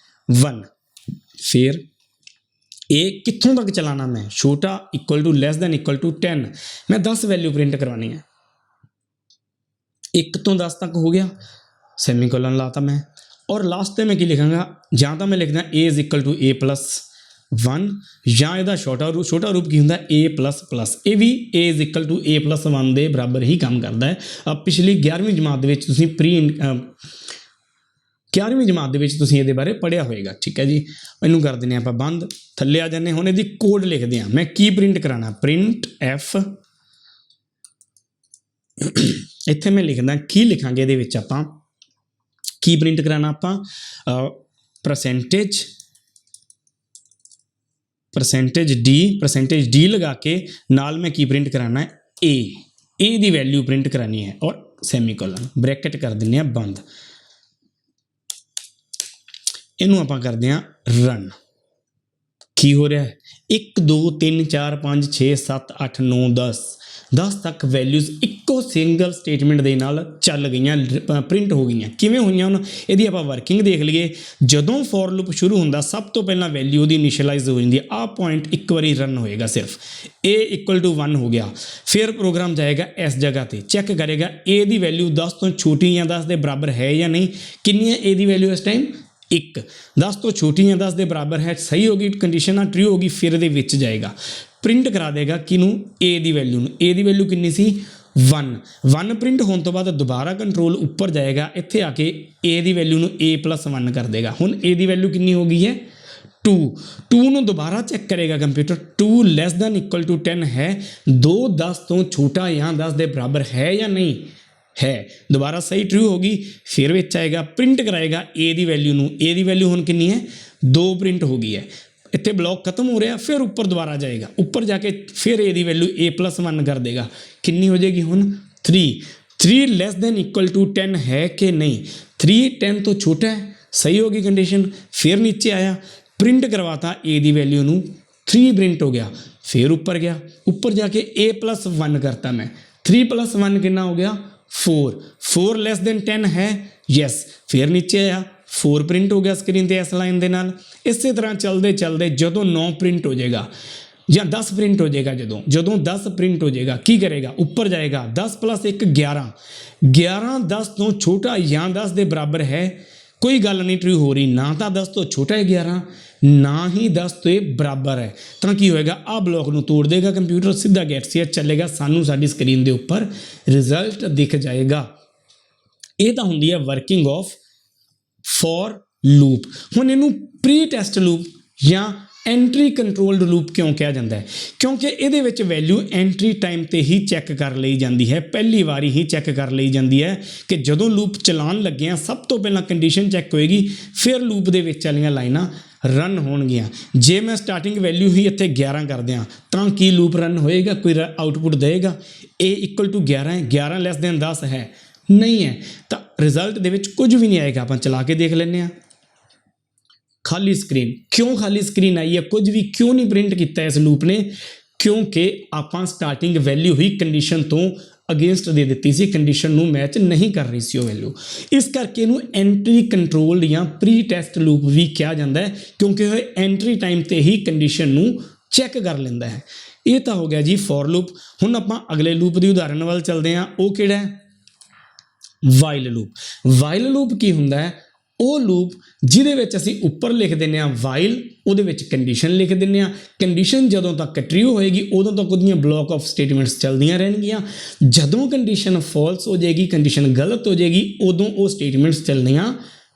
1। ਫਿਰ a ਕਿੱਥੋਂ ਤੱਕ ਚਲਾਣਾ, ਮੈਂ ਛੋਟਾ =<= 10, ਮੈਂ 10 ਵੈਲਿਊ ਪ੍ਰਿੰਟ ਕਰਵਾਉਣੀ ਹੈ। 1 ਤੋਂ 10 ਤੱਕ ਹੋ ਗਿਆ, ਸੈਮੀਕੋਲਨ ਲਾਤਾ ਮੈਂ। ਔਰ ਲਾਸਟ ਤੇ ਮੈਂ ਕੀ ਲਿਖਾਂਗਾ, ਜਾਂ ਤਾਂ ਮੈਂ ਲਿਖਦਾ a = a+1, ਜਾਂ ਇਹਦਾ ਛੋਟਾ ਰੂਪ ਕੀ ਹੁੰਦਾ a++। ਇਹ ਵੀ a = a+1 ਦੇ ਬਰਾਬਰ ਹੀ ਕੰਮ ਕਰਦਾ ਹੈ। ਪਿਛਲੀ 11ਵੀਂ ਜਮਾਤ ਦੇ ਵਿੱਚ ਤੁਸੀਂ 11ਵੀਂ ਜਮਾਤ ਦੇ ਵਿੱਚ ਤੁਸੀਂ ਇਹਦੇ ਬਾਰੇ ਪੜ੍ਹਿਆ ਹੋਏਗਾ। ਠੀਕ ਹੈ ਜੀ, ਇਹਨੂੰ ਕਰ ਦਿੰਦੇ ਆਪਾਂ ਬੰਦ, ਥੱਲੇ ਆ ਜਾਂਦੇ। ਹੁਣ ਇਹਦੀ ਕੋਡ ਲਿਖਦੇ ਹਾਂ, ਮੈਂ ਕੀ ਪ੍ਰਿੰਟ ਕਰਾਉਣਾ, ਪ੍ਰਿੰਟ ਐਫ। ਇੱਥੇ ਮੈਂ ਲਿਖਦਾ ਕੀ ਲਿਖਾਂਗੇ, ਇਹਦੇ ਵਿੱਚ ਆਪਾਂ ਕੀ ਪ੍ਰਿੰਟ ਕਰਾਉਣਾ, ਆਪਾਂ % d ਲਗਾ ਕੇ ਨਾਲ ਮੈਂ ਕੀ ਪ੍ਰਿੰਟ ਕਰਾਉਣਾ, a। A the value print करानी है और सैमीकोलन ब्रैकेट कर दिंदे आ बंद। इनू आपां करदे आ रन। की हो रहा है 1 2 3 4 5 6 7 8 9 10 तक वैल्यूज़ इक्को सिंगल स्टेटमेंट दे नाल चल गई प्रिंट हो गई। किवें होईयां हुण इहदी आपां वर्किंग देख लईए। जदों फॉर लूप शुरू हुंदा सब तो पहलां वैल्यू दी इनिशियलाइज हो जाती है। आ पॉइंट एक बारी रन होएगा सिर्फ ए = 1 हो गया, फिर प्रोग्राम जाएगा इस जगह ते चैक करेगा ए दी वैल्यू 10 तो छोटी या 10 के बराबर है या नहीं। कितनी है ए दी वैल्यू इस टाइम 1, 10 तो छोटी या 10 के बराबर है, सही होगी कंडीशन आ ट्रू होगी, फिर ये विच जाएगा प्रिंट करा देगा किनू ए दी वैल्यू नू। ए दी वैल्यू कितनी सी 1 प्रिंट होने तो बाद दोबारा कंट्रोल ऊपर जाएगा, इत्थे आके ए दी वैल्यू नू a+1 कर देगा। हुण ए दी वैल्यू कितनी हो गई है 2 नू दोबारा चेक करेगा कंप्यूटर 2 <= 10 है, 2 10 तो छोटा या 10 के बराबर है या नहीं है, दोबारा सही ट्रू होगी, फिर विच आएगा प्रिंट कराएगा ए दी वैल्यू नू। ए दी वैल्यू हुण कितनी है 2 प्रिंट हो गई है। इत्थे ब्लॉक खत्म हो रहा, फिर ऊपर दोबारा जाएगा, ऊपर जाके फिर ए दी वैल्यू a+1 कर देगा। कितनी हो जाएगी हुण 3 <= 10 है कि नहीं, 3 10 तो छोटा है, सही होगी कंडीशन। फिर नीचे आया प्रिंट करवाता ए दी वैल्यू नू 3 प्रिंट हो गया, फिर ऊपर गया, ऊपर जाके a+1 करता मैं, 3 + 1 कितना हो गया 4 <10 है यस, फिर नीचे आया 4 प्रिंट हो गया स्क्रीन ते इस लाइन दे नाल। इसी तरह चलते चलते जदों 9 प्रिंट हो जाएगा या 10 प्रिंट हो जाएगा, जदों 10 प्रिंट हो जाएगा की करेगा ऊपर जाएगा 10 + 1 11 10 तो छोटा या 10 के बराबर है, कोई गल नहीं ट्रू हो रही, ना तो 10 तो छोटा है 11 ना ही 10 तो बराबर है, तो की होएगा आ ब्लॉक नू तोड़ देगा कंप्यूटर, सीधा गेटसीएच चलेगा, सानू साडी स्क्रीन के उपर रिजल्ट दिख जाएगा। ये तो हुंदी है वर्किंग ऑफ फॉर लूप। हुण इनू प्री टेस्ट लूप या एंट्री कंट्रोल्ड लूप क्यों कहा जाता है, क्योंकि ये वैल्यू एंट्री टाइम ते ही चैक कर ली जाती है, पहली बारी ही चैक कर ली जाती है कि जदों लूप चलान लगे हैं सब तो पहला कंडीशन चैक होएगी, फिर लूप दे विच वालियां लाइनां रन होणगियां। जे मैं स्टार्टिंग वैल्यू ही इत्थे 11 कर दियां तां की लूप रन होएगा, कोई आउटपुट देगा। ए = 11 है, 11 < 10 है नहीं है, तो रिजल्ट दे विच कुछ भी नहीं आएगा। आप चला के देख लेने, खाली स्क्रीन। क्यों खाली स्क्रीन आई है, कुछ भी क्यों नहीं प्रिंट किया इस लूप ने, क्योंकि आप स्टार्टिंग वैल्यू ही कंडीशन तो अगेंस्ट दे दी सी, कंडीशन नू मैच नहीं कर रही सी वो वैल्यू, इस करके इनू एंट्री कंट्रोल्ड या प्री टेस्ट लूप भी कहा जाता है, क्योंकि वह एंट्री टाइम ते ही कंडीशन नू चैक कर लेंदा है। ये तो हो गया जी फॉर लूप। हुण आपां अगले लूप की उदाहरण वाल चलते हैं, वो किहड़ा है वाइल लूप। वाइल लूप की हुंदा है वो लूप जिहदे विच असीं उपर लिख दिंदे आ वाइल, उहदे विच कंडीशन लिख दिंदे आ, कंडीशन जदों तक ट्रू होएगी उदों तक उहदियां ब्लॉक ऑफ स्टेटमेंट्स चलदियां रहणगियां, जदों कंडीशन फॉल्स हो जाएगी, कंडीशन गलत हो जाएगी, उदों वो स्टेटमेंट्स चलनियां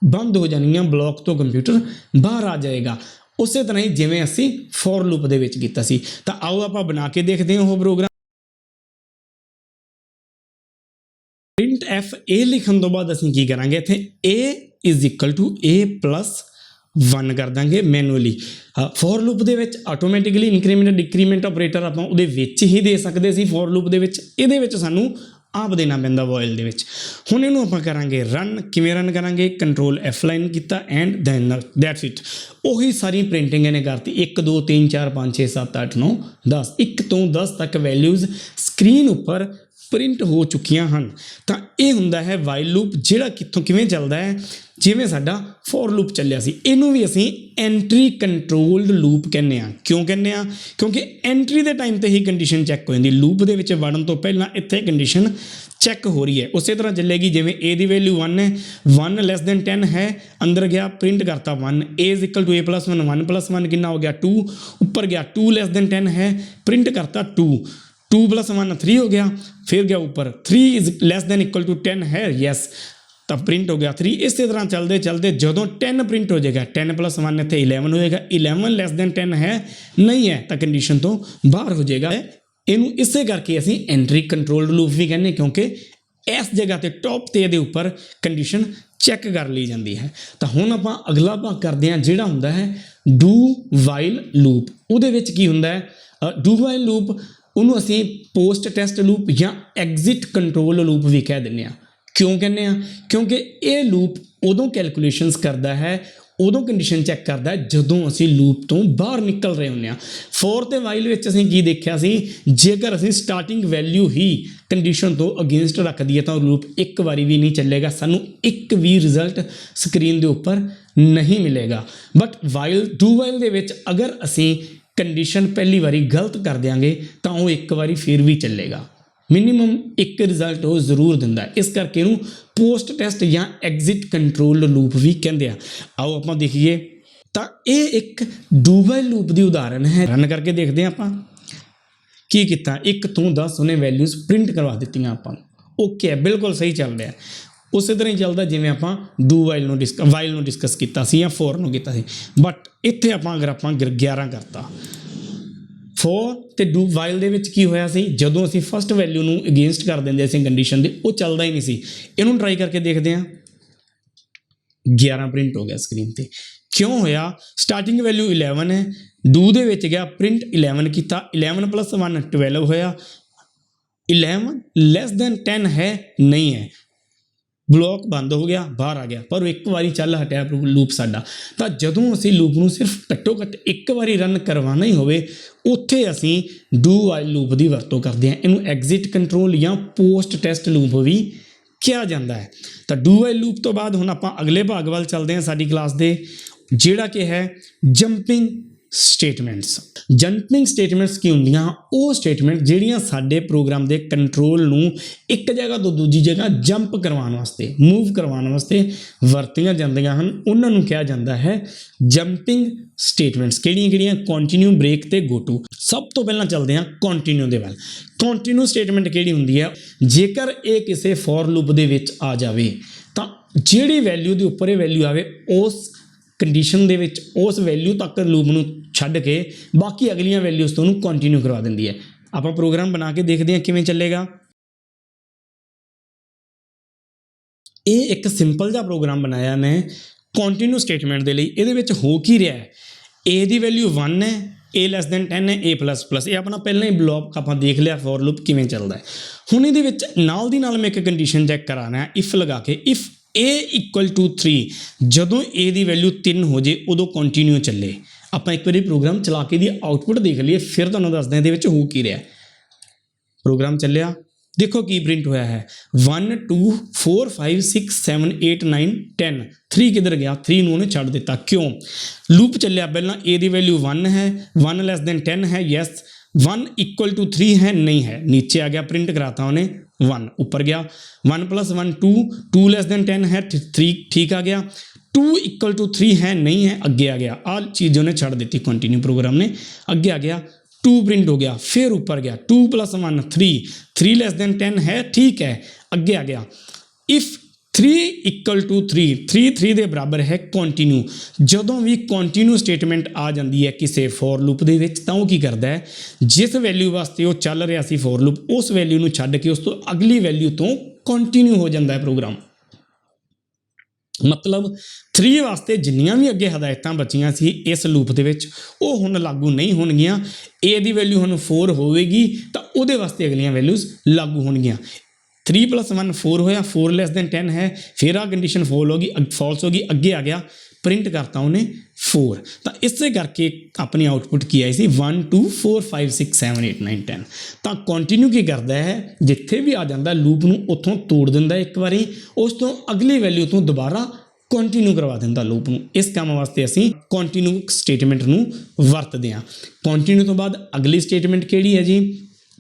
बंद हो जाणगियां, ब्लॉक तो कंप्यूटर बाहर आ जाएगा। उस तरह ही जिवें असीं फॉर लूप दे विच कीता सी। तां आओ आपां बना के देखदे हां वो प्रोग्राम। प्रिंट एफ ए लिखण तो बाद असीं की करांगे, इत्थे a = a+1 कर देंगे manually. For loop they which automatically increment decrement operator आपां उहदे विच ही दे सकदे सी फॉर लूप दे विच, इहदे विच सानू आप देना पैंदा वॉइल दे विच। हुण इहनूं आपां करांगे रन। किवें रन करांगे, कंट्रोल F9 कीता एंड दैन दैट्स इट। ਉਹੀ ਸਾਰੀ ਪ੍ਰਿੰਟਿੰਗ ਇਹਨੇ ਕਰਤੀ 1 2 3 4 5 6 7 8 9 10 1 ਤੋਂ 10 ਤੱਕ ਵੈਲਿਊਜ਼ ਸਕਰੀਨ ਉੱਪਰ ਪ੍ਰਿੰਟ ਹੋ ਚੁੱਕੀਆਂ ਹਨ। ਤਾਂ ਇਹ ਹੁੰਦਾ ਹੈ ਵਾਈਲ ਲੂਪ, ਜਿਹੜਾ ਕਿੱਥੋਂ ਕਿਵੇਂ ਚੱਲਦਾ ਹੈ, ਜਿਵੇਂ ਸਾਡਾ ਫੋਰ ਲੂਪ ਚੱਲਿਆ ਸੀ। ਇਹਨੂੰ ਵੀ ਅਸੀਂ ਐਂਟਰੀ ਕੰਟਰੋਲਡ ਲੂਪ ਕਹਿੰਦੇ ਆ। ਕਿਉਂ ਕਹਿੰਦੇ ਆ, ਕਿਉਂਕਿ ਐਂਟਰੀ ਦੇ ਟਾਈਮ ਤੇ ਹੀ ਕੰਡੀਸ਼ਨ ਚੈੱਕ ਹੋ ਜਾਂਦੀ, ਲੂਪ ਦੇ ਵਿੱਚ ਵੜਨ ਤੋਂ ਪਹਿਲਾਂ ਇੱਥੇ ਕੰਡੀਸ਼ਨ चेक हो रही है। उस तरह चलेगी जिमें ए की वैल्यू 1 है, 1 < 10 है, अंदर गया प्रिंट करता 1, a = a+1, 1 + 1 कितना हो गया 2, ऊपर गया 2 < 10 है, प्रिंट करता 2 + 1 3 हो गया, फिर गया ऊपर 3 < 10 है यस, तब प्रिंट हो गया 3। इस तरह चलते चलते जो 10 प्रिंट हो जाएगा 10 + 1 इतने 11 होएगा, 11 < 10 है नहीं है तो कंडीशन तो बाहर हो जाएगा। ਇਹਨੂੰ ਇਸੇ ਕਰਕੇ ਅਸੀਂ ਐਂਟਰੀ ਕੰਟਰੋਲਡ ਲੂਪ ਵੀ ਕਹਿੰਦੇ, ਕਿਉਂਕਿ ਇਸ ਜਗ੍ਹਾ ਤੇ ਟੌਪ ਤੇ ਇਹਦੇ ਉੱਪਰ ਕੰਡੀਸ਼ਨ ਚੈੱਕ ਕਰ ਲਈ ਜਾਂਦੀ ਹੈ। ਤਾਂ ਹੁਣ ਆਪਾਂ ਅਗਲਾ ਭਾਗ ਕਰਦੇ ਹਾਂ, ਜਿਹੜਾ ਹੁੰਦਾ ਹੈ ਡੂ ਵਾਈਲ ਲੂਪ। ਉਹਦੇ ਵਿੱਚ ਕੀ ਹੁੰਦਾ ਹੈ, ਡੂ ਵਾਈਲ ਲੂਪ ਉਹਨੂੰ ਅਸੀਂ ਪੋਸਟ ਟੈਸਟ ਲੂਪ ਜਾਂ ਐਗਜ਼ਿਟ ਕੰਟਰੋਲ ਲੂਪ ਵੀ ਕਹਿ ਦਿੰਦੇ ਹਾਂ। ਕਿਉਂ ਕਹਿੰਦੇ ਆ? ਕਿਉਂਕਿ ਇਹ ਲੂਪ ਉਦੋਂ ਕੈਲਕੂਲੇਸ਼ਨਸ ਕਰਦਾ ਹੈ, ਉਦੋਂ ਕੰਡੀਸ਼ਨ ਚੈੱਕ ਕਰਦਾ ਹੈ ਜਦੋਂ ਅਸੀਂ ਲੂਪ ਤੋਂ ਬਾਹਰ ਨਿਕਲ ਰਹੇ ਹੁੰਦੇ ਹਾਂ। ਫੋਰ ਤੇ ਵਾਈਲ ਵਿੱਚ ਅਸੀਂ ਕੀ ਦੇਖਿਆ ਸੀ, ਜੇਕਰ ਅਸੀਂ ਸਟਾਰਟਿੰਗ ਵੈਲਿਊ ਹੀ ਕੰਡੀਸ਼ਨ ਤੋਂ ਅਗੇਂਸਟ ਰੱਖ ਦਈਏ ਤਾਂ ਲੂਪ ਇੱਕ ਵਾਰੀ ਵੀ ਨਹੀਂ ਚੱਲੇਗਾ, ਸਾਨੂੰ ਇੱਕ ਵੀ ਰਿਜ਼ਲਟ ਸਕਰੀਨ ਦੇ ਉੱਪਰ ਨਹੀਂ ਮਿਲੇਗਾ। ਬਟ ਡੂ ਵਾਈਲ ਦੇ ਵਿੱਚ ਅਗਰ ਅਸੀਂ ਕੰਡੀਸ਼ਨ ਪਹਿਲੀ ਵਾਰੀ ਗਲਤ ਕਰ ਦਿਆਂਗੇ ਤਾਂ ਉਹ ਇੱਕ ਵਾਰੀ ਫਿਰ ਵੀ ਚੱਲੇਗਾ, ਮਿਨੀਮਮ ਇੱਕ ਰਿਜ਼ਲਟ ਉਹ ਜ਼ਰੂਰ ਦਿੰਦਾ। ਇਸ ਕਰਕੇ ਇਹਨੂੰ ਪੋਸਟ ਟੈਸਟ ਜਾਂ ਐਗਜ਼ਿਟ ਕੰਟਰੋਲ ਲੂਪ ਵੀ ਕਹਿੰਦੇ ਆ। ਆਓ ਆਪਾਂ ਦੇਖੀਏ। ਤਾਂ ਇਹ ਇੱਕ ਡੂ ਵਾਈਲ ਲੂਪ ਦੀ ਉਦਾਹਰਨ ਹੈ। ਰਨ ਕਰਕੇ ਦੇਖਦੇ ਹਾਂ ਆਪਾਂ ਕੀ ਕੀਤਾ। 1 ਤੋਂ 10 ਉਹਨੇ ਵੈਲਿਊਜ਼ ਪ੍ਰਿੰਟ ਕਰਵਾ ਦਿੱਤੀਆਂ ਆਪਾਂ ਨੂੰ। ਓਕੇ ਹੈ, ਬਿਲਕੁਲ ਸਹੀ ਚੱਲ ਰਿਹਾ। ਉਸੇ ਤਰ੍ਹਾਂ ਹੀ ਚੱਲਦਾ ਜਿਵੇਂ ਆਪਾਂ ਵਾਈਲ ਨੂੰ ਡਿਸਕਸ ਕੀਤਾ ਸੀ ਜਾਂ ਫੋਰ ਨੂੰ ਕੀਤਾ ਸੀ। ਬਟ ਇੱਥੇ ਅਗਰ ਆਪਾਂ 11 ਕਰਤਾ, ਫੋਰ ਤੇ ਵਾਈਲ ਦੇ ਵਿੱਚ ਕੀ ਹੋਇਆ ਸੀ, ਜਦੋਂ ਅਸੀਂ ਫਸਟ ਵੈਲਿਊ ਨੂੰ ਅਗੇਂਸਟ ਕਰ ਦਿੰਦੇ ਸੀ ਕੰਡੀਸ਼ਨ ਦੇ, ਉਹ ਚੱਲਦਾ ਹੀ ਨਹੀਂ ਸੀ। ਇਹਨੂੰ ਟਰਾਈ ਕਰਕੇ ਦੇਖਦੇ ਹਾਂ। 11 ਪ੍ਰਿੰਟ ਹੋ ਗਿਆ ਸਕਰੀਨ ਤੇ। ਕਿਉਂ ਹੋਇਆ? ਸਟਾਰਟਿੰਗ ਵੈਲਿਊ 11 ਹੈ, ਡੂ ਦੇ ਵਿੱਚ ਗਿਆ, ਪ੍ਰਿੰਟ 11 ਕੀਤਾ, 11 + 1 12 ਹੋਇਆ। 11 ਲੈਸ ਦੈਨ 10 ਹੈ ਨਹੀਂ ਹੈ, ਬਲੌਕ ਬੰਦ ਹੋ ਗਿਆ, ਬਾਹਰ ਆ ਗਿਆ, ਪਰ ਉਹ ਇੱਕ ਵਾਰੀ ਚੱਲ ਹਟਿਆ ਲੂਪ ਸਾਡਾ। ਤਾਂ ਜਦੋਂ ਅਸੀਂ ਲੂਪ ਨੂੰ ਸਿਰਫ ਘੱਟੋ ਘੱਟ ਇੱਕ ਵਾਰੀ ਰਨ ਕਰਵਾਉਣਾ ਹੀ ਹੋਵੇ, ਉੱਥੇ ਅਸੀਂ ਡੂ ਵਾਈਲ ਲੂਪ ਦੀ ਵਰਤੋਂ ਕਰਦੇ ਹਾਂ। ਇਹਨੂੰ ਐਗਜ਼ਿਟ ਕੰਟਰੋਲ ਜਾਂ ਪੋਸਟ ਟੈਸਟ ਲੂਪ ਵੀ ਕਿਹਾ ਜਾਂਦਾ ਹੈ। ਤਾਂ ਡੂ ਵਾਈਲ ਲੂਪ ਤੋਂ ਬਾਅਦ ਹੁਣ ਆਪਾਂ ਅਗਲੇ ਭਾਗ ਵੱਲ ਚੱਲਦੇ ਹਾਂ ਸਾਡੀ ਕਲਾਸ ਦੇ, ਜਿਹੜਾ ਕਿ ਹੈ ਜੰਪਿੰਗ ਸਟੇਟਮੈਂਟਸ। ਜੰਪਿੰਗ ਸਟੇਟਮੈਂਟਸ ਕੀ ਹੁੰਦੀਆਂ? ਉਹ ਸਟੇਟਮੈਂਟ ਜਿਹੜੀਆਂ ਸਾਡੇ ਪ੍ਰੋਗਰਾਮ ਦੇ ਕੰਟਰੋਲ ਨੂੰ ਇੱਕ ਜਗ੍ਹਾ ਤੋਂ ਦੂਜੀ ਜਗ੍ਹਾ ਜੰਪ ਕਰਵਾਉਣ ਵਾਸਤੇ, ਮੂਵ ਕਰਵਾਉਣ ਵਾਸਤੇ ਵਰਤੀਆਂ ਜਾਂਦੀਆਂ ਹਨ, ਉਹਨਾਂ ਨੂੰ ਕਿਹਾ ਜਾਂਦਾ ਹੈ ਜੰਪਿੰਗ ਸਟੇਟਮੈਂਟਸ। ਕਿਹੜੀਆਂ? ਕੰਟੀਨਿਊ, ਬ੍ਰੇਕ ਤੇ ਗੋ ਟੂ। ਸਭ ਤੋਂ ਪਹਿਲਾਂ ਚੱਲਦੇ ਹਾਂ ਕੰਟੀਨਿਊ ਦੇ ਵੱਲ। ਕੰਟੀਨਿਊ ਸਟੇਟਮੈਂਟ ਕਿਹੜੀ ਹੁੰਦੀ ਹੈ? ਜੇਕਰ ਇਹ ਕਿਸੇ ਫੋਰ ਲੂਪ ਦੇ ਵਿੱਚ ਆ ਜਾਵੇ ਤਾਂ ਜਿਹੜੀ ਵੈਲਿਊ ਦੇ ਉੱਪਰ ਇਹ ਵੈਲਿਊ ਆਵੇ, ਉਸ ਕੰਡੀਸ਼ਨ ਦੇ ਵਿੱਚ ਉਸ ਵੈਲਿਊ ਤੱਕ ਲੂਪ ਨੂੰ ਛੱਡ ਕੇ ਬਾਕੀ ਅਗਲੀਆਂ ਵੈਲਿਊਜ਼ ਤੋਂ ਉਹਨੂੰ ਕੰਟੀਨਿਊ ਕਰਵਾ ਦਿੰਦੀ ਹੈ। ਆਪਾਂ ਪ੍ਰੋਗਰਾਮ ਬਣਾ ਕੇ ਦੇਖਦੇ ਹਾਂ ਕਿਵੇਂ ਚੱਲੇਗਾ। ਇਹ ਇੱਕ ਸਿੰਪਲ ਜਿਹਾ ਪ੍ਰੋਗਰਾਮ ਬਣਾਇਆ ਮੈਂ ਕੰਟੀਨਿਊ ਸਟੇਟਮੈਂਟ ਦੇ ਲਈ। ਇਹਦੇ ਵਿੱਚ ਹੋ ਕੀ ਰਿਹਾ ਹੈ? a ਦੀ ਵੈਲਿਊ 1 ਹੈ, a ਲੈਸ ਦੈਨ 10 ਹੈ, a++। ਇਹ ਆਪਣਾ ਪਹਿਲਾਂ ਹੀ ਬਲੌਕ ਆਪਾਂ ਦੇਖ ਲਿਆ ਫੋਰ ਲੂਪ ਕਿਵੇਂ ਚੱਲਦਾ ਹੈ। ਹੁਣ ਇਹਦੇ ਵਿੱਚ ਨਾਲ ਦੀ ਨਾਲ ਮੈਂ ਇੱਕ ਕੰਡੀਸ਼ਨ ਚੈੱਕ ਕਰਾਉਣਾ ਹੈ, ਇਫ ਲਗਾ ਕੇ। ਇਫ a = 3, ਜਦੋਂ a ਦੀ ਵੈਲਿਊ 3 ਹੋ ਜੇ ਉਦੋਂ ਕੰਟੀਨਿਊ ਚੱਲੇ। ਆਪਾਂ ਇੱਕ ਵਾਰੀ ਪ੍ਰੋਗਰਾਮ ਚਲਾ ਕੇ ਦੀ ਆਊਟਪੁੱਟ ਦੇਖ ਲਈਏ, ਫਿਰ ਤੁਹਾਨੂੰ ਦੱਸਦੇ ਹਾਂ ਇਹਦੇ ਵਿੱਚ ਹੋ ਕੀ ਰਿਹਾ। ਪ੍ਰੋਗਰਾਮ ਚੱਲਿਆ, ਦੇਖੋ ਕੀ ਪ੍ਰਿੰਟ ਹੋਇਆ ਹੈ। 1 2 4 5 6 7 8 9 10। 3 ਕਿੱਧਰ ਗਿਆ? 3 ਨੂੰ ਉਹਨੇ ਛੱਡ ਦਿੱਤਾ। ਕਿਉਂ? ਲੂਪ ਚੱਲਿਆ, ਪਹਿਲਾਂ a ਦੀ ਵੈਲਿਊ 1 ਹੈ, 1 ਲੈਸ ਦੈਨ 10 ਹੈ, ਯੈਸ। 1 = 3 ਹੈ, ਨਹੀਂ ਹੈ, ਨੀਚੇ ਆ ਗਿਆ, ਪ੍ਰਿੰਟ ਕਰਾਤਾ ਉਹਨੇ 1। ਉੱਪਰ ਗਿਆ 1 + 1 2, 2 ਲੈਸ ਦੈਨ 10 ਹੈ, 3 ਠੀਕ ਆ ਗਿਆ। 2 = 3 ਹੈ, ਨਹੀਂ ਹੈ, ਅੱਗੇ ਆ ਗਿਆ। ਆਹ ਚੀਜ਼ ਉਹਨੇ ਛੱਡ ਦਿੱਤੀ, ਕੰਟੀਨਿਊ ਪ੍ਰੋਗਰਾਮ ਨੇ। ਅੱਗੇ ਆ ਗਿਆ 2 ਪ੍ਰਿੰਟ ਹੋ ਗਿਆ, ਫਿਰ ਉੱਪਰ ਗਿਆ 2 + 1 3, 3 ਲੈਸ ਦੈਨ 10 ਹੈ, ਠੀਕ ਹੈ, ਅੱਗੇ ਆ ਗਿਆ। ਇਫ 3 = 3, 3 ਦੇ ਬਰਾਬਰ ਹੈ ਕੰਟੀਨਿਊ। ਜਦੋਂ ਵੀ ਕੰਟੀਨਿਊ ਸਟੇਟਮੈਂਟ ਆ ਜਾਂਦੀ ਹੈ ਕਿਸੇ ਫੋਰ ਲੂਪ ਦੇ ਵਿੱਚ, ਤਾਂ ਉਹ ਕੀ ਕਰਦਾ ਹੈ, ਜਿਸ ਵੈਲਿਊ ਵਾਸਤੇ ਉਹ ਚੱਲ ਰਿਹਾ ਸੀ ਫੋਰ ਲੂਪ, ਉਸ ਵੈਲਿਊ ਨੂੰ ਛੱਡ ਕੇ ਉਸ ਤੋਂ ਅਗਲੀ ਵੈਲਿਊ ਤੋਂ ਕੰਟੀਨਿਊ ਹੋ ਜਾਂਦਾ ਹੈ ਪ੍ਰੋਗਰਾਮ। ਮਤਲਬ 3 ਵਾਸਤੇ ਜਿੰਨੀਆਂ ਵੀ ਅੱਗੇ ਹਦਾਇਤਾਂ ਬਚੀਆਂ ਸੀ ਇਸ ਲੂਪ ਦੇ ਵਿੱਚ, ਉਹ ਹੁਣ ਲਾਗੂ ਨਹੀਂ ਹੋਣਗੀਆਂ। a ਦੀ ਵੈਲਿਊ ਹੁਣ 4 ਹੋਵੇਗੀ ਤਾਂ ਉਹਦੇ ਵਾਸਤੇ ਅਗਲੀਆਂ ਵੈਲਿਊਜ਼ ਲਾਗੂ ਹੋਣਗੀਆਂ। 3 + 1 4 ਹੋਇਆ, 4 ਲੈਸ ਦੈਨ 10 ਹੈ, ਫਿਰ ਆ ਕੰਡੀਸ਼ਨ ਫਾਲਸ ਹੋ ਗਈ, ਅੱਗੇ ਆ ਗਿਆ, ਪ੍ਰਿੰਟ ਕਰਤਾ ਉਹਨੇ 4। ਤਾਂ ਇਸੇ ਕਰਕੇ ਆਪਣੀ ਆਊਟਪੁੱਟ ਕੀ ਆਈ ਸੀ 1 2 4 5 6 7 8 9 10। ਤਾਂ ਕੰਟੀਨਿਊ ਕੀ ਕਰਦਾ ਹੈ, ਜਿੱਥੇ ਵੀ ਆ ਜਾਂਦਾ ਲੂਪ ਨੂੰ ਉੱਥੋਂ ਤੋੜ ਦਿੰਦਾ ਇੱਕ ਵਾਰੀ, ਉਸ ਤੋਂ ਅਗਲੀ ਵੈਲਿਊ ਤੋਂ ਦੁਬਾਰਾ ਕੰਟੀਨਿਊ ਕਰਵਾ ਦਿੰਦਾ ਲੂਪ ਨੂੰ। ਇਸ ਕੰਮ ਵਾਸਤੇ ਅਸੀਂ ਕੰਟੀਨਿਊ ਸਟੇਟਮੈਂਟ ਨੂੰ ਵਰਤਦੇ ਹਾਂ। ਕੰਟੀਨਿਊ ਤੋਂ ਬਾਅਦ ਅਗਲੀ ਸਟੇਟਮੈਂਟ ਕਿਹੜੀ ਹੈ ਜੀ?